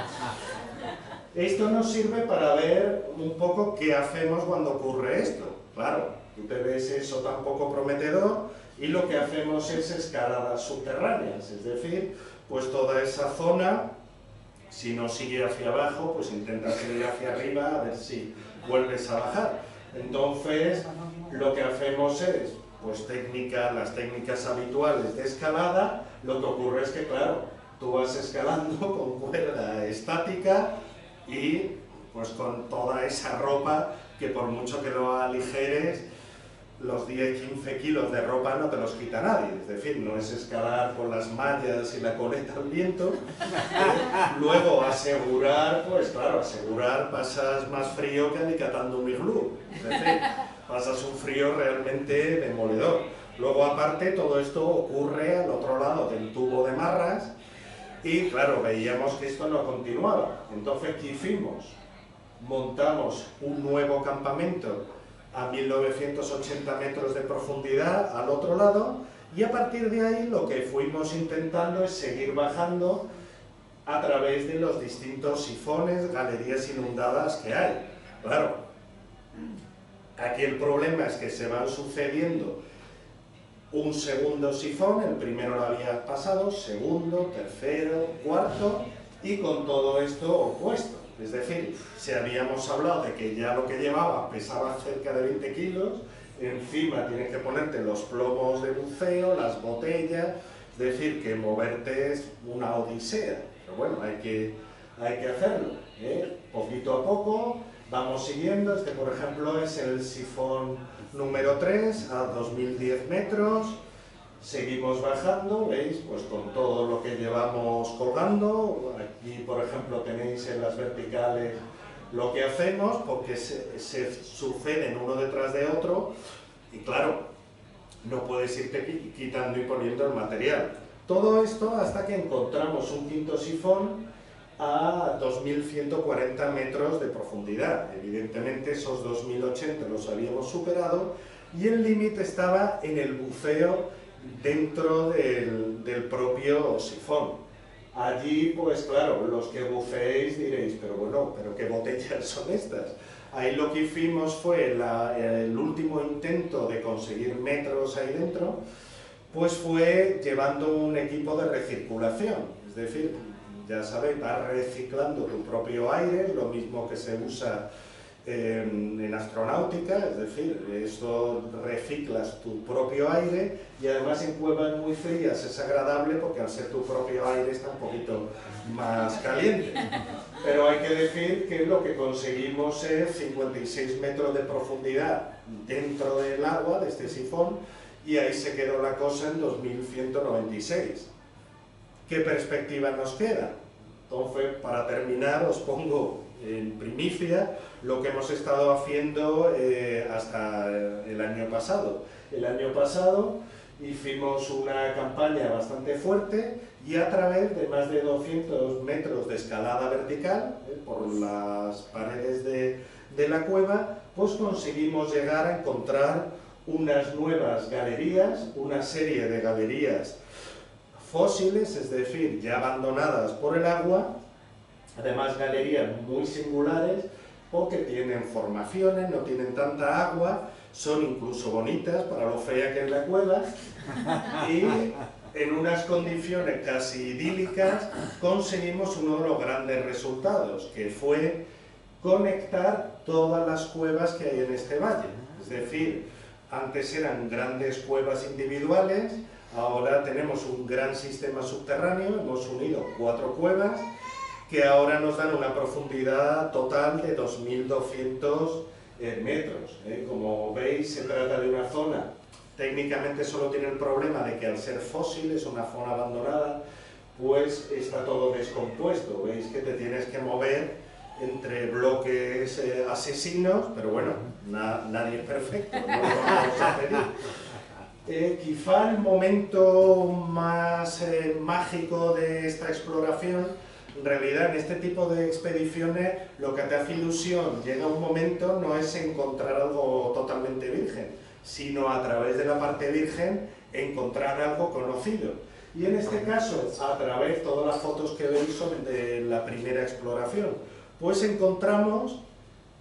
Esto nos sirve para ver un poco qué hacemos cuando ocurre esto. Claro, tú te ves eso tan poco prometedor y lo que hacemos es escaladas subterráneas, es decir, pues toda esa zona, si no sigue hacia abajo, pues intenta seguir hacia arriba a ver si vuelves a bajar. Entonces, lo que hacemos es, pues las técnicas habituales de escalada. Lo que ocurre es que, claro, tú vas escalando con cuerda estática y pues con toda esa ropa que por mucho que lo aligeres, los 10-15 kilos de ropa no te los quita nadie. Es decir, no es escalar con las mallas y la coleta al viento. Luego asegurar, pues claro, pasas más frío que alicatando un iglú. Es decir, pasas un frío realmente demoledor. Luego aparte todo esto ocurre al otro lado del tubo de marras y claro, veíamos que esto no continuaba. Entonces, ¿qué hicimos? Montamos un nuevo campamento a 1980 metros de profundidad al otro lado y a partir de ahí lo que fuimos intentando es seguir bajando a través de los distintos sifones, galerías inundadas que hay. Claro, aquí el problema es que se van sucediendo un segundo sifón, el primero lo había pasado, segundo, tercero, cuarto y con todo esto opuesto. Es decir, si habíamos hablado de que ya lo que llevaba pesaba cerca de 20 kilos, encima tienes que ponerte los plomos de buceo, las botellas, es decir, que moverte es una odisea. Pero bueno, hay que hacerlo, poquito a poco, vamos siguiendo. Este, por ejemplo, es el sifón número 3 a 2010 metros. Seguimos bajando, ¿veis? Pues con todo lo que llevamos colgando. Aquí, por ejemplo, tenéis en las verticales lo que hacemos, porque se suceden uno detrás de otro. Y claro, no puedes irte quitando y poniendo el material. Todo esto hasta que encontramos un quinto sifón a 2140 metros de profundidad. Evidentemente, esos 2080 los habíamos superado y el límite estaba en el buceo dentro del propio sifón. Allí, pues claro, los que buceéis diréis, pero bueno, ¿pero qué botellas son estas? Ahí lo que hicimos fue el último intento de conseguir metros ahí dentro, pues fue llevando un equipo de recirculación. Es decir, ya sabéis, vas reciclando tu propio aire, lo mismo que se usa en astronáutica, es decir, esto reciclas tu propio aire y además en cuevas muy frías es agradable porque al ser tu propio aire está un poquito más caliente. Pero hay que decir que lo que conseguimos es 56 metros de profundidad dentro del agua, de este sifón, y ahí se quedó la cosa en 2196. ¿Qué perspectiva nos queda? Entonces, para terminar, os pongo en primicia lo que hemos estado haciendo hasta el año pasado. El año pasado hicimos una campaña bastante fuerte y a través de más de 200 metros de escalada vertical por las paredes de la cueva, pues conseguimos llegar a encontrar unas nuevas galerías, una serie de galerías fósiles, es decir, ya abandonadas por el agua, además galerías muy singulares porque tienen formaciones, no tienen tanta agua, son incluso bonitas para lo fea que es la cueva, y en unas condiciones casi idílicas conseguimos uno de los grandes resultados, que fue conectar todas las cuevas que hay en este valle. Es decir, antes eran grandes cuevas individuales, ahora tenemos un gran sistema subterráneo, hemos unido 4 cuevas que ahora nos dan una profundidad total de 2.200 metros. Como veis, se trata de una zona, técnicamente solo tiene el problema de que al ser fósil, es una zona abandonada, pues está todo descompuesto. Veis que te tienes que mover entre bloques asesinos, pero bueno, nadie es perfecto, no lo vamos a pedir. Quizá el momento más mágico de esta exploración, en realidad en este tipo de expediciones lo que te hace ilusión, llega un momento, no es encontrar algo totalmente virgen, sino a través de la parte virgen encontrar algo conocido. Y en este caso, a través de todas las fotos que veis son de la primera exploración, pues encontramos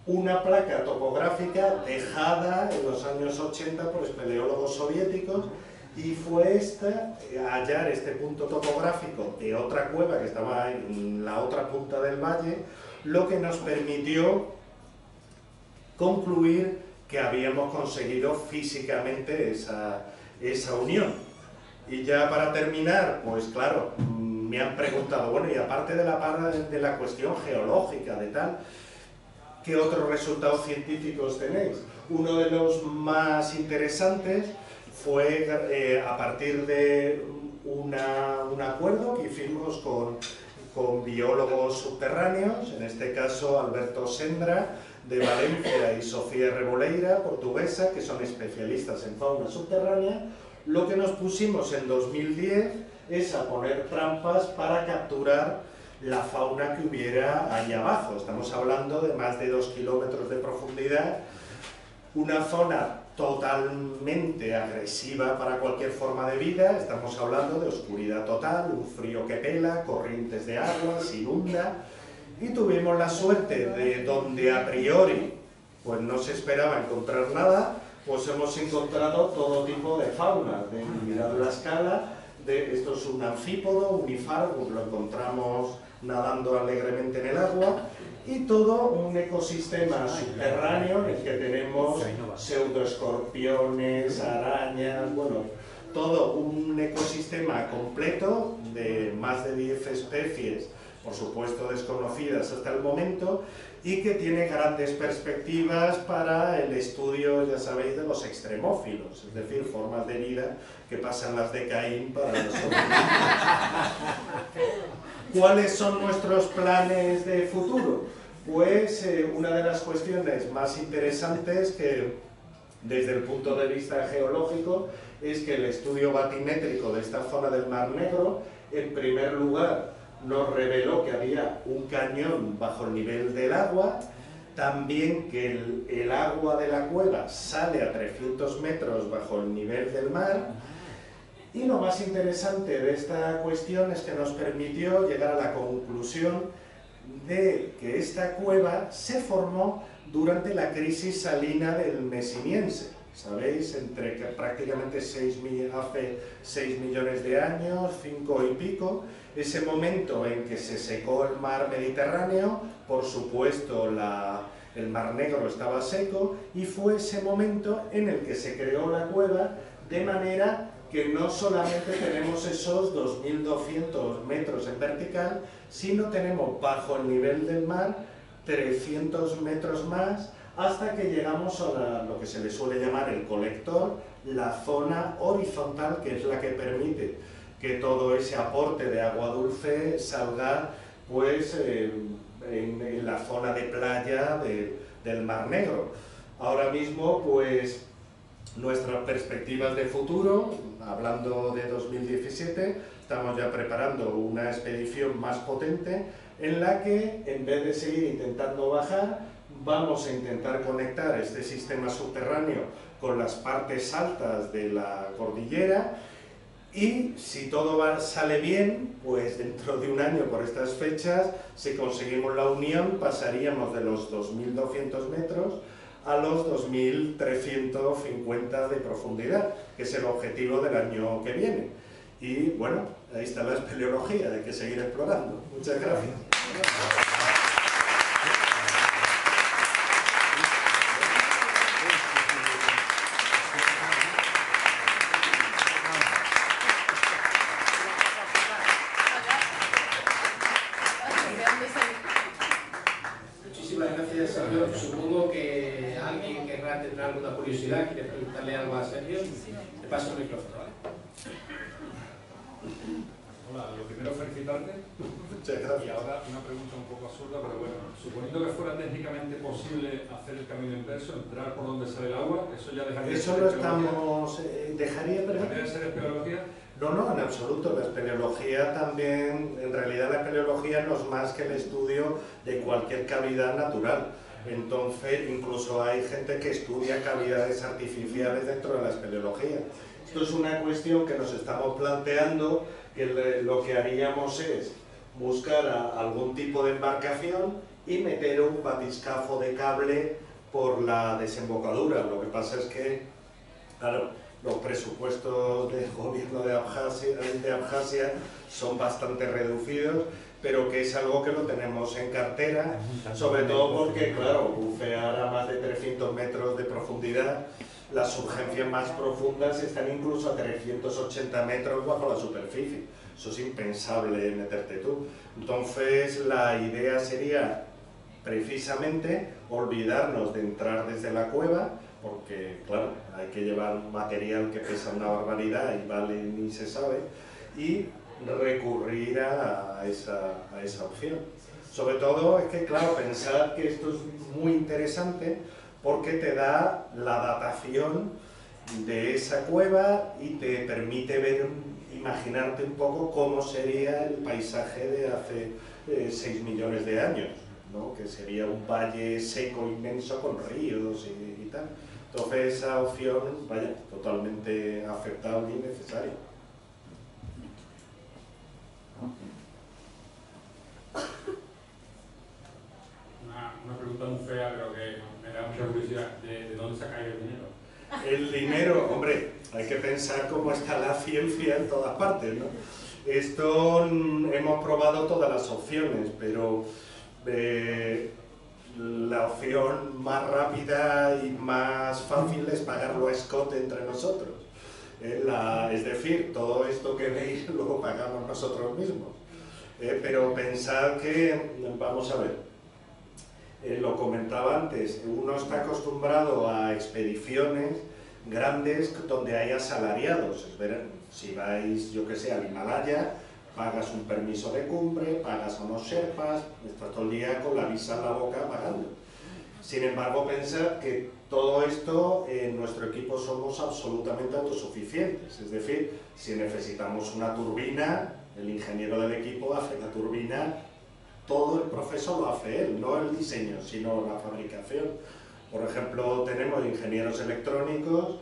una placa topográfica dejada en los años 80 por espeleólogos soviéticos, y fue hallar este punto topográfico de otra cueva que estaba en la otra punta del valle, lo que nos permitió concluir que habíamos conseguido físicamente esa unión. Y ya para terminar, pues claro, me han preguntado, bueno, y aparte de la cuestión geológica, de tal, ¿qué otros resultados científicos tenéis? Uno de los más interesantes fue a partir de un acuerdo que hicimos con biólogos subterráneos, en este caso Alberto Sendra, de Valencia, y Sofía Reboleira, portuguesa, que son especialistas en fauna subterránea. Lo que nos pusimos en 2010 es a poner trampas para capturar la fauna que hubiera ahí abajo. Estamos hablando de más de 2 kilómetros de profundidad, una zona totalmente agresiva para cualquier forma de vida. Estamos hablando de oscuridad total, un frío que pela, corrientes de agua, se inunda, y tuvimos la suerte de donde a priori pues no se esperaba encontrar nada, pues hemos encontrado todo tipo de fauna. Mirad la escala, esto es un anfípodo, un unifargus, lo encontramos nadando alegremente en el agua, y todo un ecosistema subterráneo en el que tenemos pseudoescorpiones, arañas, bueno, todo un ecosistema completo de más de 10 especies, por supuesto desconocidas hasta el momento, y que tiene grandes perspectivas para el estudio, ya sabéis, de los extremófilos, es decir, formas de vida que pasan las de Caín para nosotros. ¿Cuáles son nuestros planes de futuro? Pues una de las cuestiones más interesantes que desde el punto de vista geológico es que el estudio batimétrico de esta zona del Mar Negro, en primer lugar, nos reveló que había un cañón bajo el nivel del agua, también que el agua de la cueva sale a 300 metros bajo el nivel del mar, y lo más interesante de esta cuestión es que nos permitió llegar a la conclusión de que esta cueva se formó durante la crisis salina del Mesiniense. ¿Sabéis? Entre que prácticamente hace 6 millones de años, 5 y pico, ese momento en que se secó el mar Mediterráneo, por supuesto el Mar Negro estaba seco, y fue ese momento en el que se creó la cueva, de manera que no solamente tenemos esos 2.200 metros en vertical, sino tenemos bajo el nivel del mar 300 metros más, hasta que llegamos a lo que se le suele llamar el colector, la zona horizontal, que es la que permite que todo ese aporte de agua dulce salga pues en la zona de playa del Mar Negro. Ahora mismo pues nuestras perspectivas de futuro, hablando de 2017, estamos ya preparando una expedición más potente en la que, en vez de seguir intentando bajar, vamos a intentar conectar este sistema subterráneo con las partes altas de la cordillera, Y si todo sale bien, pues dentro de un año por estas fechas, si conseguimos la unión, pasaríamos de los 2.200 metros a los 2.350 de profundidad, que es el objetivo del año que viene. Y bueno, ahí está la espeleología, hay que seguir explorando. Muchas gracias. Muchísimas gracias, Sergio. Supongo que alguien tendrá alguna curiosidad, quiere preguntarle algo a Sergio. Le paso el micrófono, ¿vale? Hola, lo primero felicitarte. Muchas gracias. Y ahora una pregunta un poco absurda, pero bueno, suponiendo que fuera técnicamente posible hacer el camino inverso, entrar por donde sale el agua, eso ya dejaría de ser Eso lo estamos... ¿Dejaría de ser espeleología? No, en absoluto. La espeleología también, en realidad la espeleología no es más que el estudio de cualquier cavidad natural. Entonces, incluso hay gente que estudia cavidades artificiales dentro de la espeleología. Esto es una cuestión que nos estamos planteando, que lo que haríamos es buscar algún tipo de embarcación y meter un batiscafo de cable por la desembocadura. Lo que pasa es que, claro, los presupuestos del gobierno de Abjasia son bastante reducidos, pero que es algo que lo tenemos en cartera, sobre todo porque, claro, bucear a más de 300 metros de profundidad, las surgencias más profundas están incluso a 380 metros bajo la superficie. Eso es impensable meterte tú. Entonces, la idea sería precisamente olvidarnos de entrar desde la cueva, porque, claro, hay que llevar un material que pesa una barbaridad y vale ni se sabe, y recurrir a esa opción. Sobre todo es que, claro, pensar que esto es muy interesante porque te da la datación de esa cueva y te permite ver, imaginarte un poco cómo sería el paisaje de hace 6 millones de años, ¿no? Que sería un valle seco inmenso con ríos y tal. Entonces esa opción, vaya, totalmente aceptable y necesaria. Una pregunta muy fea, pero que me da mucha curiosidad. ¿De dónde sacáis el dinero? El dinero, hombre, hay que pensar cómo está la ciencia en todas partes, ¿no? Esto hemos probado todas las opciones, pero la opción más rápida y más fácil es pagarlo a escote entre nosotros. Es decir, todo esto que veis lo pagamos nosotros mismos. Pero pensad que, vamos a ver, lo comentaba antes, uno está acostumbrado a expediciones grandes donde hay asalariados. Es ver, si vais, yo que sé, al Himalaya, pagas un permiso de cumbre, pagas a unos sherpas, estás todo el día con la visa en la boca pagando. Sin embargo, pensad que todo esto, en nuestro equipo somos absolutamente autosuficientes. Es decir, si necesitamos una turbina, el ingeniero del equipo hace la turbina, todo el proceso lo hace él, no el diseño, sino la fabricación. Por ejemplo, tenemos ingenieros electrónicos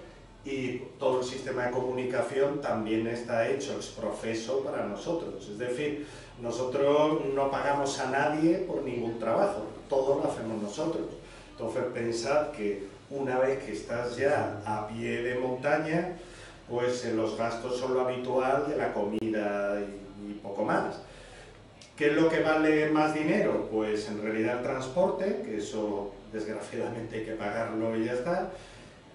y todo el sistema de comunicación también está hecho ex profeso para nosotros. Es decir, nosotros no pagamos a nadie por ningún trabajo, todo lo hacemos nosotros. Entonces pensad que una vez que estás ya a pie de montaña, pues los gastos son lo habitual de la comida y poco más. ¿Qué es lo que vale más dinero? Pues en realidad el transporte, que eso desgraciadamente hay que pagarlo y ya está.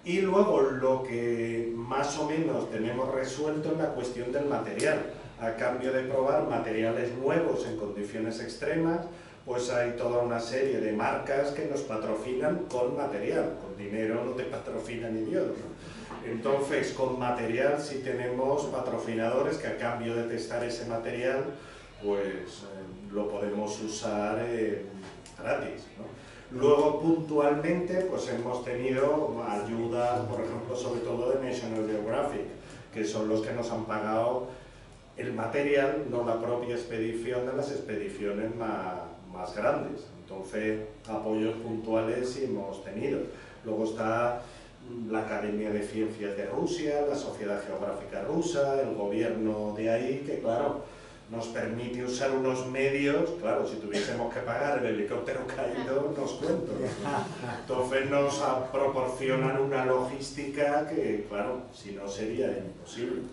Y luego lo que más o menos tenemos resuelto es la cuestión del material. A cambio de probar materiales nuevos en condiciones extremas, pues hay toda una serie de marcas que nos patrocinan con material. Con dinero no te patrocinan ni Dios, ¿no? Entonces, con material sí tenemos patrocinadores que a cambio de testar ese material, pues lo podemos usar gratis, ¿no? Luego, puntualmente, pues hemos tenido ayuda, por ejemplo, sobre todo de National Geographic, que son los que nos han pagado el material, no la propia expedición de las expediciones más grandes. Entonces, apoyos puntuales sí hemos tenido. Luego está la Academia de Ciencias de Rusia, la Sociedad Geográfica Rusa, el gobierno de ahí, que claro, nos permite usar unos medios, claro, si tuviésemos que pagar el helicóptero caído, nos cuento. Entonces nos proporcionan una logística que, claro, si no sería imposible.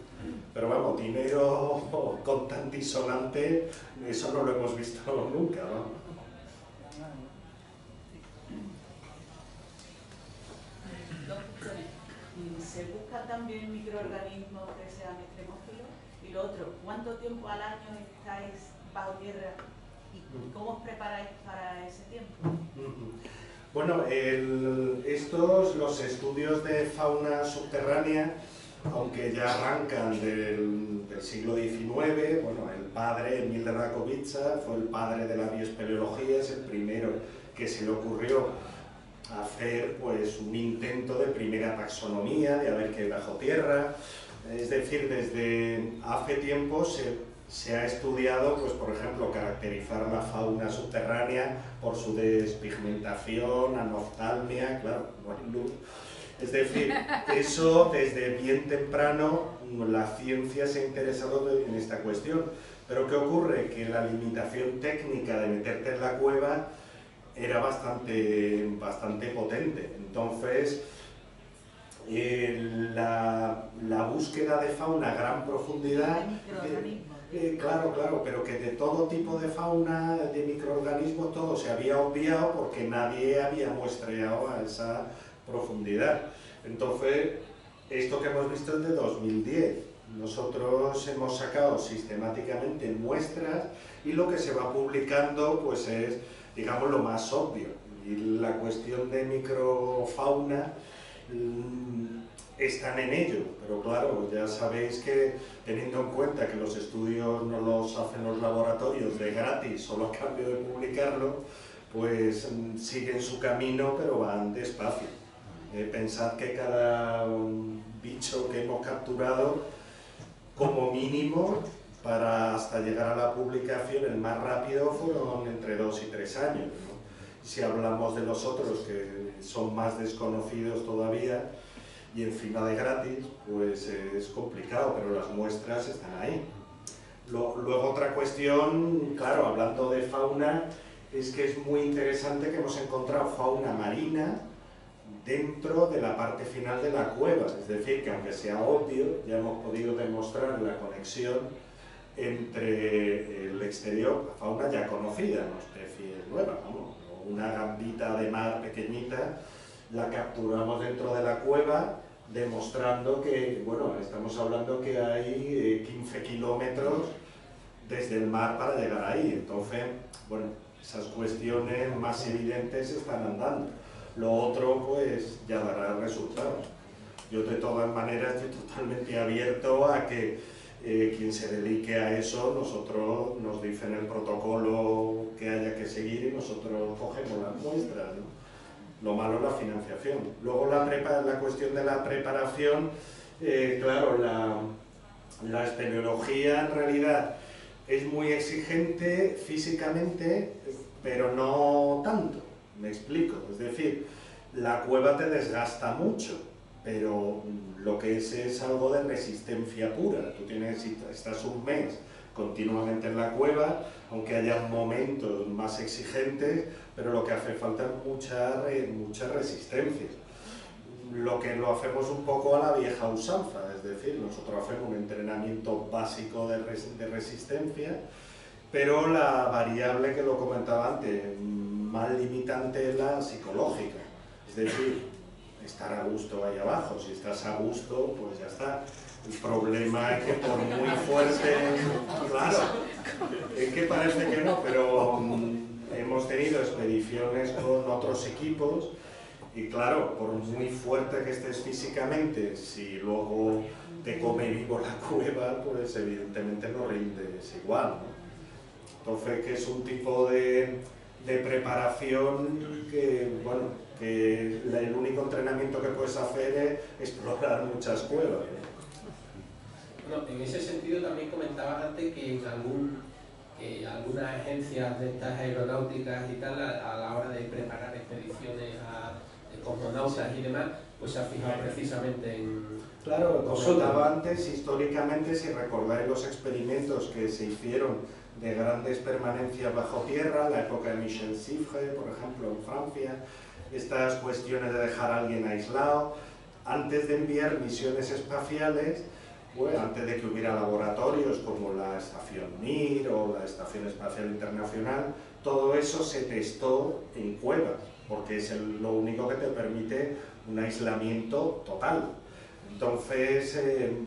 Pero vamos, dinero con tan disonante, eso no lo hemos visto nunca, ¿no? Se buscan también microorganismos que sean extremófilos. Y lo otro, ¿cuánto tiempo al año estáis bajo tierra y cómo os preparáis para ese tiempo? Bueno, los estudios de fauna subterránea, aunque ya arrancan del siglo XIX, bueno, el padre, Emil de Rakovica, fue el padre de la bioespeleología, es el primero que se le ocurrió hacer pues un intento de primera taxonomía, de a ver qué hay bajo tierra. Es decir, desde hace tiempo se ha estudiado, pues por ejemplo, caracterizar la fauna subterránea por su despigmentación, anoftalmia, claro, no hay luz. Es decir, eso desde bien temprano la ciencia se ha interesado en esta cuestión. Pero ¿qué ocurre? Que la limitación técnica de meterte en la cueva era bastante potente. Entonces, la búsqueda de fauna a gran profundidad, claro, pero que de todo tipo de fauna, de microorganismos, todo se había obviado porque nadie había muestreado a esa profundidad. Entonces, esto que hemos visto es de 2010. Nosotros hemos sacado sistemáticamente muestras y lo que se va publicando pues es, digamos, lo más obvio. Y la cuestión de microfauna están en ello, pero claro, ya sabéis que teniendo en cuenta que los estudios no los hacen los laboratorios de gratis, solo a cambio de publicarlo, pues siguen su camino, pero van despacio. Pensad que cada bicho que hemos capturado, como mínimo, para hasta llegar a la publicación, el más rápido fueron entre 2 y 3 años, ¿no? Si hablamos de los otros, que son más desconocidos todavía, y encima de gratis, pues es complicado, pero las muestras están ahí. Luego otra cuestión, claro, hablando de fauna, es que es muy interesante que hemos encontrado fauna marina dentro de la parte final de la cueva, es decir, que aunque sea obvio, ya hemos podido demostrar la conexión entre el exterior, la fauna ya conocida, no especie nueva, ¿no? Una gambita de mar pequeñita, la capturamos dentro de la cueva, demostrando que, bueno, estamos hablando que hay 15 kilómetros desde el mar para llegar ahí. Entonces, bueno, esas cuestiones más evidentes están andando. Lo otro, pues, ya dará resultados. Yo, de todas maneras, estoy totalmente abierto a que quien se dedique a eso, nosotros nos dicen el protocolo que haya que seguir y nosotros cogemos las muestras, ¿no? Lo malo es la financiación. Luego la cuestión de la preparación, claro, la espeleología en realidad es muy exigente físicamente, pero no tanto, me explico. Es decir, la cueva te desgasta mucho, pero lo que es algo de resistencia pura. Tú estás un mes continuamente en la cueva, aunque haya momentos más exigentes, pero lo que hace falta es mucha resistencia. Lo hacemos un poco a la vieja usanza, es decir, nosotros hacemos un entrenamiento básico de resistencia, pero la variable que lo comentaba antes, más limitante, es la psicológica, es decir, estar a gusto ahí abajo. Si estás a gusto, pues ya está. El problema es que por muy fuerte, claro, es que parece que no, pero hemos tenido expediciones con otros equipos y claro, por muy fuerte que estés físicamente, si luego te come vivo la cueva, pues evidentemente no rindes igual, ¿no? Entonces, que es un tipo de preparación que, bueno, que el único entrenamiento que puedes hacer es explorar muchas cuevas, ¿no? Bueno, en ese sentido también comentabas antes que en algunas agencias de estas aeronáuticas y tal, a la hora de preparar expediciones cosmonautas y demás, pues se ha fijado precisamente en... Claro, como comentaba antes, históricamente, si recordáis los experimentos que se hicieron de grandes permanencias bajo tierra, la época de Michel Siffre, por ejemplo, en Francia, estas cuestiones de dejar a alguien aislado, antes de enviar misiones espaciales, bueno, antes de que hubiera laboratorios como la Estación Mir o la Estación Espacial Internacional, todo eso se testó en cuevas, porque es lo único que te permite un aislamiento total. Entonces,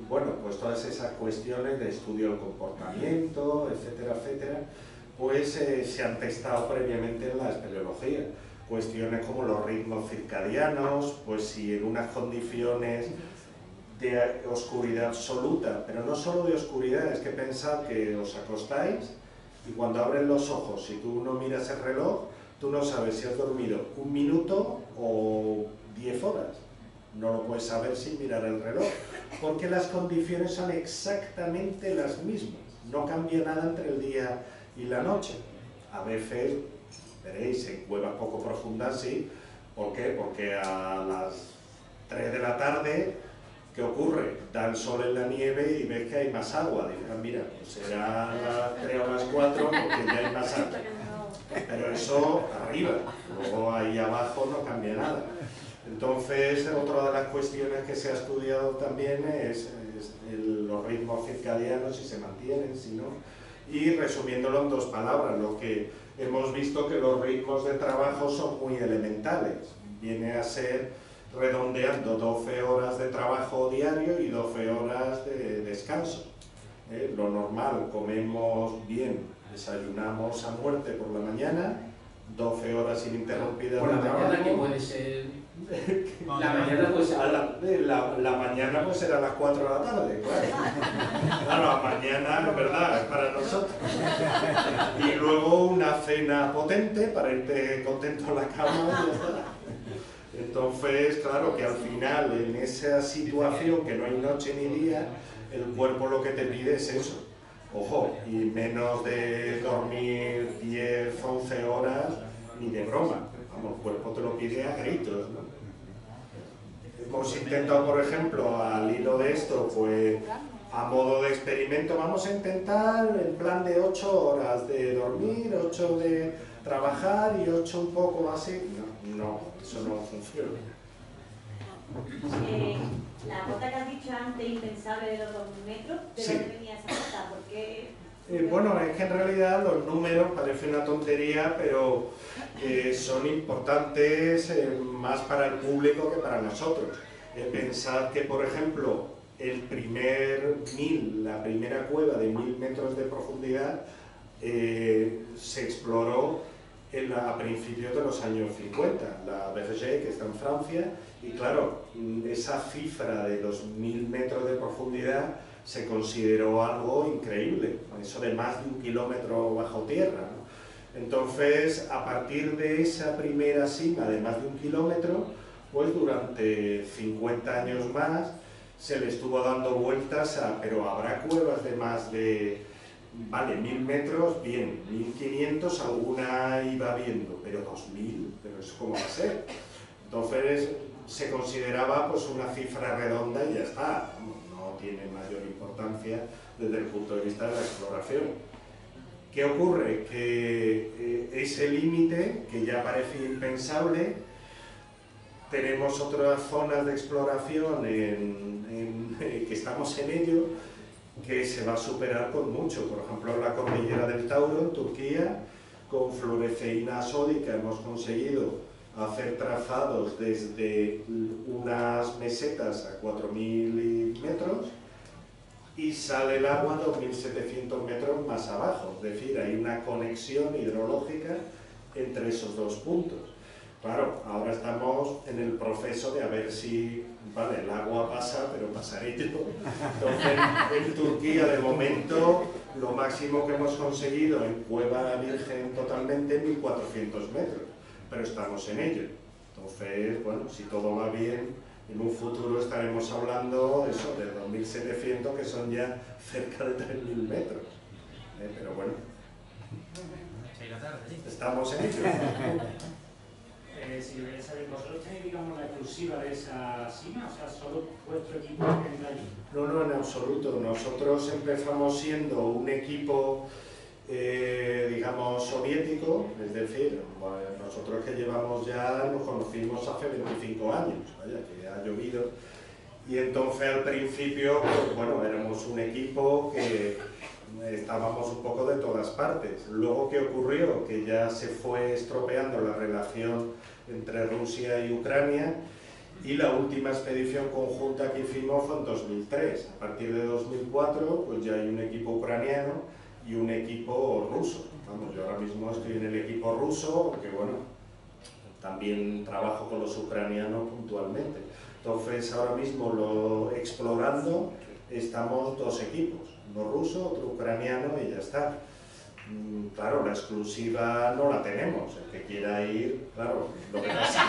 bueno, pues todas esas cuestiones de estudio del comportamiento, etcétera, etcétera, pues se han testado previamente en la espeleología. Cuestiones como los ritmos circadianos, pues si en unas condiciones de oscuridad absoluta, pero no solo de oscuridad, es que pensad que os acostáis y cuando abren los ojos, si tú no miras el reloj, tú no sabes si has dormido 1 minuto o 10 horas. No lo puedes saber sin mirar el reloj, porque las condiciones son exactamente las mismas. No cambia nada entre el día y la noche. A veces, veréis, en cuevas poco profundas sí. ¿Por qué? Porque a las 3 de la tarde, ¿qué ocurre? Da el sol en la nieve y ves que hay más agua. Dices, mira, pues será a las 3 o las 4 porque ya hay más agua. Pero eso arriba, luego ahí abajo no cambia nada. Entonces, otra de las cuestiones que se ha estudiado también es los ritmos circadianos, si se mantienen, si no. Y resumiéndolo en 2 palabras, lo que hemos visto que los ritmos de trabajo son muy elementales. Viene a ser redondeando 12 horas de trabajo diario y 12 horas de descanso. Lo normal, comemos bien, desayunamos a muerte por la mañana, 12 horas ininterrumpidas por de la trabajo. mañana, que puede ser... La mañana pues la mañana pues será a las 4 de la tarde, claro. Claro, la mañana, es verdad, es para nosotros. Y luego una cena potente para irte contento a la cama y ya está. Entonces, claro que al final, en esa situación que no hay noche ni día, el cuerpo lo que te pide es eso. Ojo, y menos de dormir 10, 11 horas, ni de broma. Vamos, el cuerpo te lo pide a gritos, ¿no? Hemos intentado, por ejemplo, al hilo de esto, pues a modo de experimento, vamos a intentar el plan de 8 horas de dormir, 8 de trabajar y 8 un poco así. No, eso no funciona. La cota que has dicho antes, impensable, de los 2 metros, ¿de Sí. dónde venía esa cota? ¿Por qué? Bueno, es que en realidad los números parece una tontería, pero son importantes más para el público que para nosotros. Pensad que, por ejemplo, la primera cueva de 1000 metros de profundidad se exploró a principios de los años 50, la Berger, que está en Francia, y claro, esa cifra de los 1000 metros de profundidad se consideró algo increíble, eso de más de 1 kilómetro bajo tierra, ¿no? Entonces, a partir de esa primera cima de más de 1 kilómetro, pues durante 50 años más se le estuvo dando vueltas pero habrá cuevas de más de, vale, 1000 metros, bien, 1500 alguna iba viendo, pero 2000, pero eso cómo va a ser. Entonces se consideraba pues una cifra redonda y ya está, no tiene mayor importancia desde el punto de vista de la exploración. ¿Qué ocurre? Que ese límite, que ya parecía impensable, tenemos otras zonas de exploración que estamos en ello, que se va a superar con mucho. Por ejemplo, la cordillera del Tauro, en Turquía, con fluoreceína sódica hemos conseguido hacer trazados desde unas mesetas a 4000 metros y sale el agua 2700 metros más abajo. Es decir, hay una conexión hidrológica entre esos 2 puntos. Claro, ahora estamos en el proceso de a ver si, vale, el agua pasa, pero pasaré yo. Entonces, en Turquía, de momento, lo máximo que hemos conseguido en cueva virgen totalmente, 1400 metros, pero estamos en ello. Entonces, bueno, si todo va bien, en un futuro estaremos hablando eso, de 2700, que son ya cerca de 3000 metros. Pero bueno, estamos en ello. si yo quería saber, ¿vosotros tenéis, digamos, la exclusiva de esa cima? O sea, ¿solo vuestro equipo que entra allí? No, no, en absoluto. Nosotros empezamos siendo un equipo, digamos, soviético, es decir, bueno, nosotros que llevamos ya, nos conocimos hace 25 años, vaya, que ha llovido, y entonces al principio, pues bueno, éramos un equipo que estábamos un poco de todas partes. Luego, ¿qué ocurrió? Que ya se fue estropeando la relación entre Rusia y Ucrania, y la última expedición conjunta que hicimos fue en 2003. A partir de 2004, pues ya hay un equipo ucraniano y un equipo ruso. Vamos, yo ahora mismo estoy en el equipo ruso, porque bueno, también trabajo con los ucranianos puntualmente. Entonces, ahora mismo explorando, estamos dos equipos, uno ruso, otro ucraniano y ya está. Claro, la exclusiva no la tenemos, el que quiera ir, claro, lo que pasa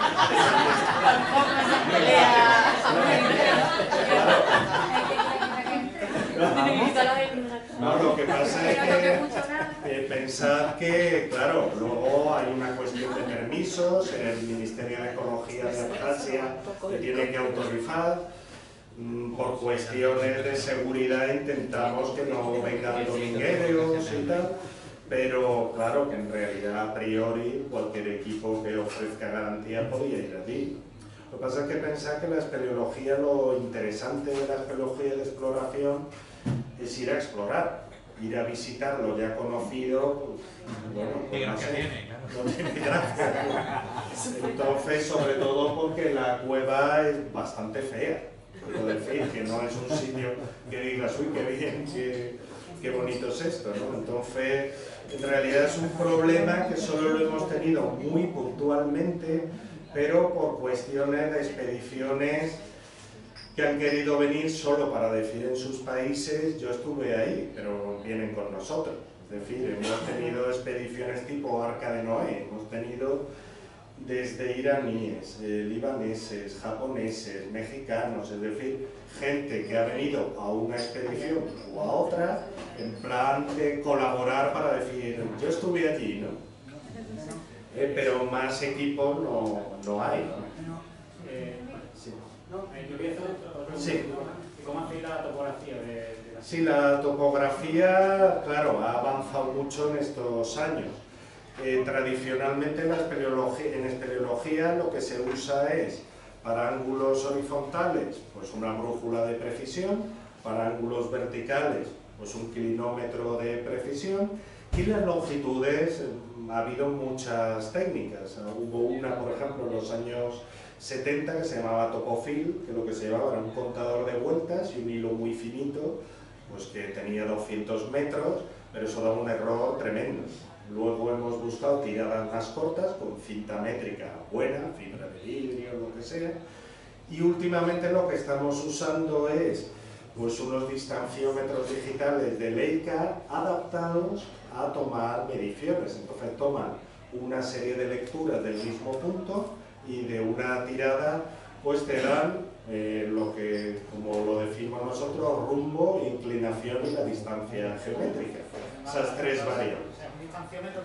no, lo que pasa es que pensad que, claro, luego hay una cuestión de permisos, el Ministerio de Ecología de Abjasia le tiene que autorizar. Por cuestiones de seguridad intentamos que no vengan domingueros y tal, pero claro que en realidad a priori cualquier equipo que ofrezca garantía podría ir allí. Lo que pasa es que pensar que la espeleología, lo interesante de la espeleología de exploración es ir a explorar, ir a visitar lo ya conocido, pues, bueno, pues no sé, no tiene gracia. Entonces, sobre todo porque la cueva es bastante fea. Puedo decir que no es un sitio que digas, uy, qué bien, qué bonito es esto, ¿no? Entonces, en realidad es un problema que solo lo hemos tenido muy puntualmente, pero por cuestiones de expediciones que han querido venir solo para decir en sus países, yo estuve ahí, pero vienen con nosotros. Es decir, hemos tenido expediciones tipo Arca de Noé, hemos tenido desde iraníes, libaneses, japoneses, mexicanos, es decir, gente que ha venido a una expedición o a otra en plan de colaborar para decir, yo estuve allí, ¿no? Pero más equipos no hay, ¿no? Sí. Yo quería hacer otra pregunta. Sí. ¿Cómo hacéis la topografía de la Sí, la topografía, claro, ha avanzado mucho en estos años. Tradicionalmente en espeleología lo que se usa es, para ángulos horizontales, pues una brújula de precisión, para ángulos verticales, pues un clinómetro de precisión, y las longitudes, ha habido muchas técnicas. Hubo una, por ejemplo, en los años 70 que se llamaba topofil, que lo que se llevaba era un contador de vueltas y un hilo muy finito, pues que tenía 200 metros, pero eso daba un error tremendo. Luego hemos buscado tiradas más cortas, con cinta métrica buena, fibra de vidrio, lo que sea, y últimamente lo que estamos usando es pues unos distanciómetros digitales de Leica adaptados a tomar mediciones. Entonces toman una serie de lecturas del mismo punto y de una tirada pues te dan lo que, como lo decimos nosotros, rumbo, inclinación y la distancia geométrica. Esas tres variables.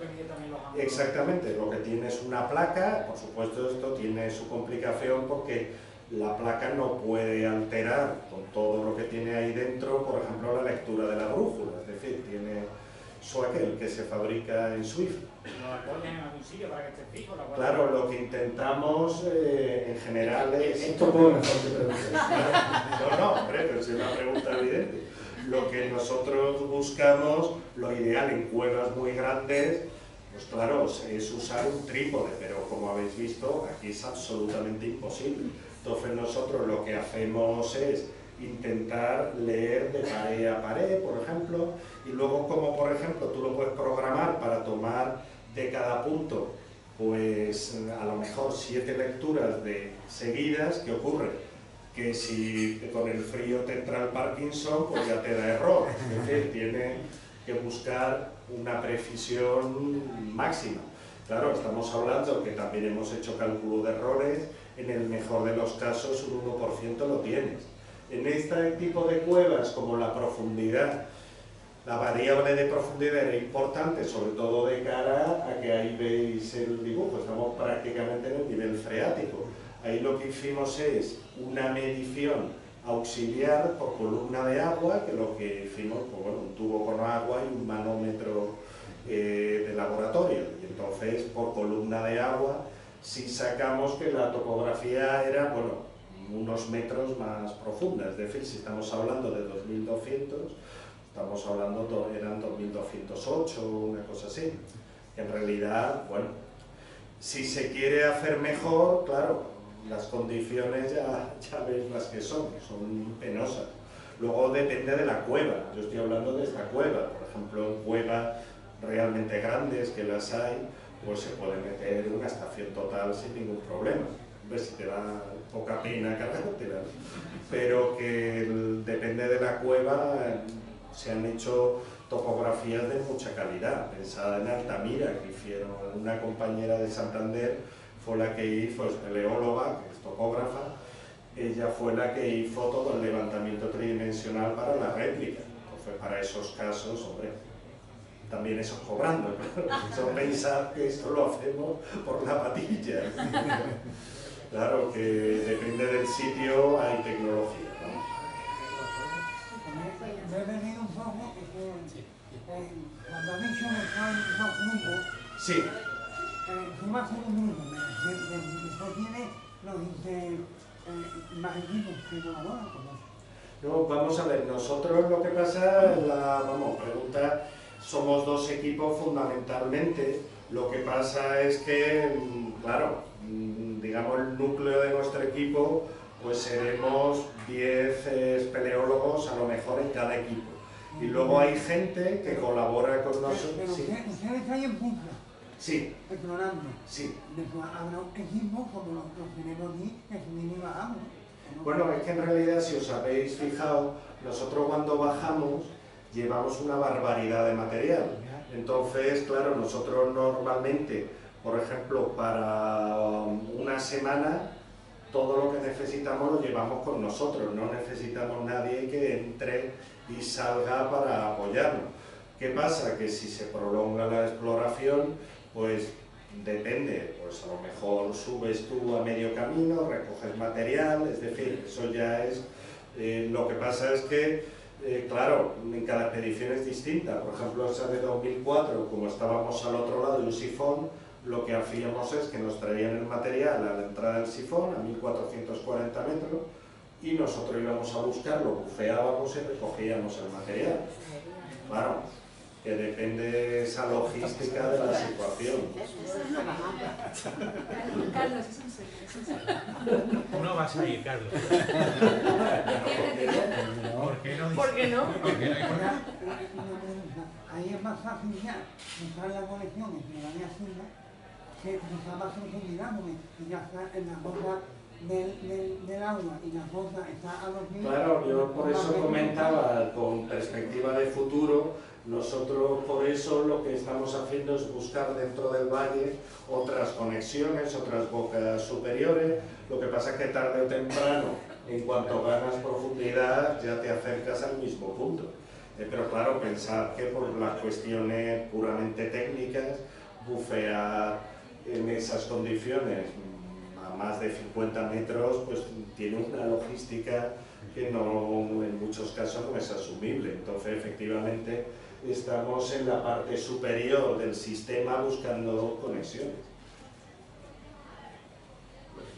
que mide también los ángulos. Exactamente, lo que tiene es una placa, por supuesto esto tiene su complicación porque la placa no puede alterar con todo lo que tiene ahí dentro, por ejemplo, la lectura de la brújula, es decir, tiene Swagel que se fabrica en Swift. ¿Lo apoyan en algún sitio para que esté fijo? Claro, lo que intentamos en general es... Esto puedo mejor que preguntar. No, hombre, pero es una pregunta evidente. Lo que nosotros buscamos, lo ideal en cuevas muy grandes, pues claro, es usar un trípode, pero como habéis visto, aquí es absolutamente imposible. Entonces nosotros lo que hacemos es intentar leer de pared a pared, por ejemplo, y luego como por ejemplo tú lo puedes programar para tomar de cada punto, pues a lo mejor 7 lecturas de seguidas, ¿qué ocurre? Que si con el frío te entra el Parkinson, pues ya te da error. Es decir, tiene que buscar una precisión máxima. Claro, estamos hablando que también hemos hecho cálculo de errores, en el mejor de los casos un 1% lo tienes. En este tipo de cuevas, como la profundidad La variable de profundidad era importante, sobre todo de cara a que ahí veis el dibujo, estamos prácticamente en el nivel freático. Ahí lo que hicimos es una medición auxiliar por columna de agua, que lo que hicimos, pues bueno, un tubo con agua y un manómetro de laboratorio. Y entonces, por columna de agua, sí sacamos que la topografía era, bueno, unos metros más profunda. Es decir, si estamos hablando de 2200, estamos hablando, eran 2208, una cosa así. En realidad, bueno, si se quiere hacer mejor, claro, las condiciones ya veis las que son penosas. Luego depende de la cueva, yo estoy hablando de esta cueva, por ejemplo, en cuevas realmente grandes, que las hay, pues se puede meter una estación total sin ningún problema. Hombre, si te da poca pena cargártela, pero que depende de la cueva, se han hecho topografías de mucha calidad. Pensad en Altamira, que hicieron una compañera de Santander, fue la que hizo, es paleóloga, que es topógrafa, ella fue la que hizo todo el levantamiento tridimensional para la réplica. Entonces, para esos casos, hombre, también eso cobrando, eso pensar que esto lo hacemos por la patilla. Claro que depende del sitio, hay tecnología, ¿no? Me he venido un poco cuando ha dicho que están dos grupos. Sí. ¿Qué va a ser un grupo? Usted tiene los más equipos que colaboran con eso. No, vamos a ver, nosotros lo que pasa, pregunta, somos dos equipos fundamentalmente. Lo que pasa es que, claro, digamos el núcleo de nuestro equipo, pues seremos 10 espeleólogos a lo mejor en cada equipo. Y luego hay gente que colabora con nosotros. Pero sí. ustedes están en punta. Sí. Explorando. Sí. Después habrá equipos como los tenemos aquí, que subimos y bajamos. Bueno, es que en realidad, si os habéis fijado, nosotros cuando bajamos llevamos una barbaridad de material. Entonces, claro, nosotros normalmente, por ejemplo, para una semana, todo lo que necesitamos lo llevamos con nosotros, no necesitamos nadie que entre y salga para apoyarnos. ¿Qué pasa? Que si se prolonga la exploración, pues depende, pues a lo mejor subes tú a medio camino, recoges material, es decir, eso ya es... lo que pasa es que, claro, en cada expedición es distinta. Por ejemplo, esa de 2004, como estábamos al otro lado de un sifón, lo que hacíamos es que nos traían el material a la entrada del sifón, a 1440 metros, y nosotros íbamos a buscarlo, bufeábamos y recogíamos el material. Claro, que depende de esa logística de la situación. Carlos, es un sueño. No vas a ir, Carlos. ¿Por qué no? ¿Por qué no? Ahí es más fácil ya buscar la colección entre la vía Silva que buscar más profundidad, porque ya está en la boca del agua y la boca está a los pies. Claro, yo por eso comentaba, con perspectiva de futuro, nosotros por eso lo que estamos haciendo es buscar dentro del valle otras conexiones, otras bocas superiores. Lo que pasa es que tarde o temprano, en cuanto ganas profundidad, ya te acercas al mismo punto. Pero claro, pensar que por las cuestiones puramente técnicas, bufear en esas condiciones a más de 50 metros, pues tiene una logística que no, en muchos casos no es asumible. Entonces, efectivamente, estamos en la parte superior del sistema buscando conexiones. Bueno,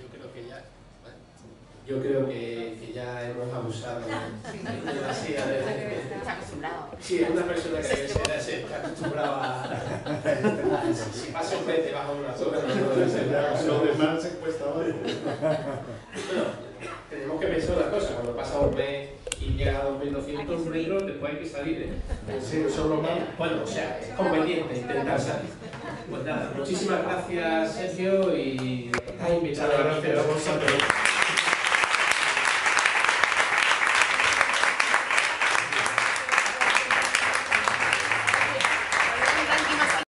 yo creo que ya hemos abusado demasiado. Está acostumbrado. Sí, es una persona que se está acostumbrada a... Si pasa un mes debajo de una zona, Lo demás se cuesta abajo. Bueno, tenemos que pensar una cosa, cuando pasa un mes y llega a 2200 metros, después hay que salir, ¿eh? Sí, eso es lo malo. Bueno, o sea, es conveniente intentar salir. Pues nada, muchísimas gracias, Sergio, y estás invitado a vosotros.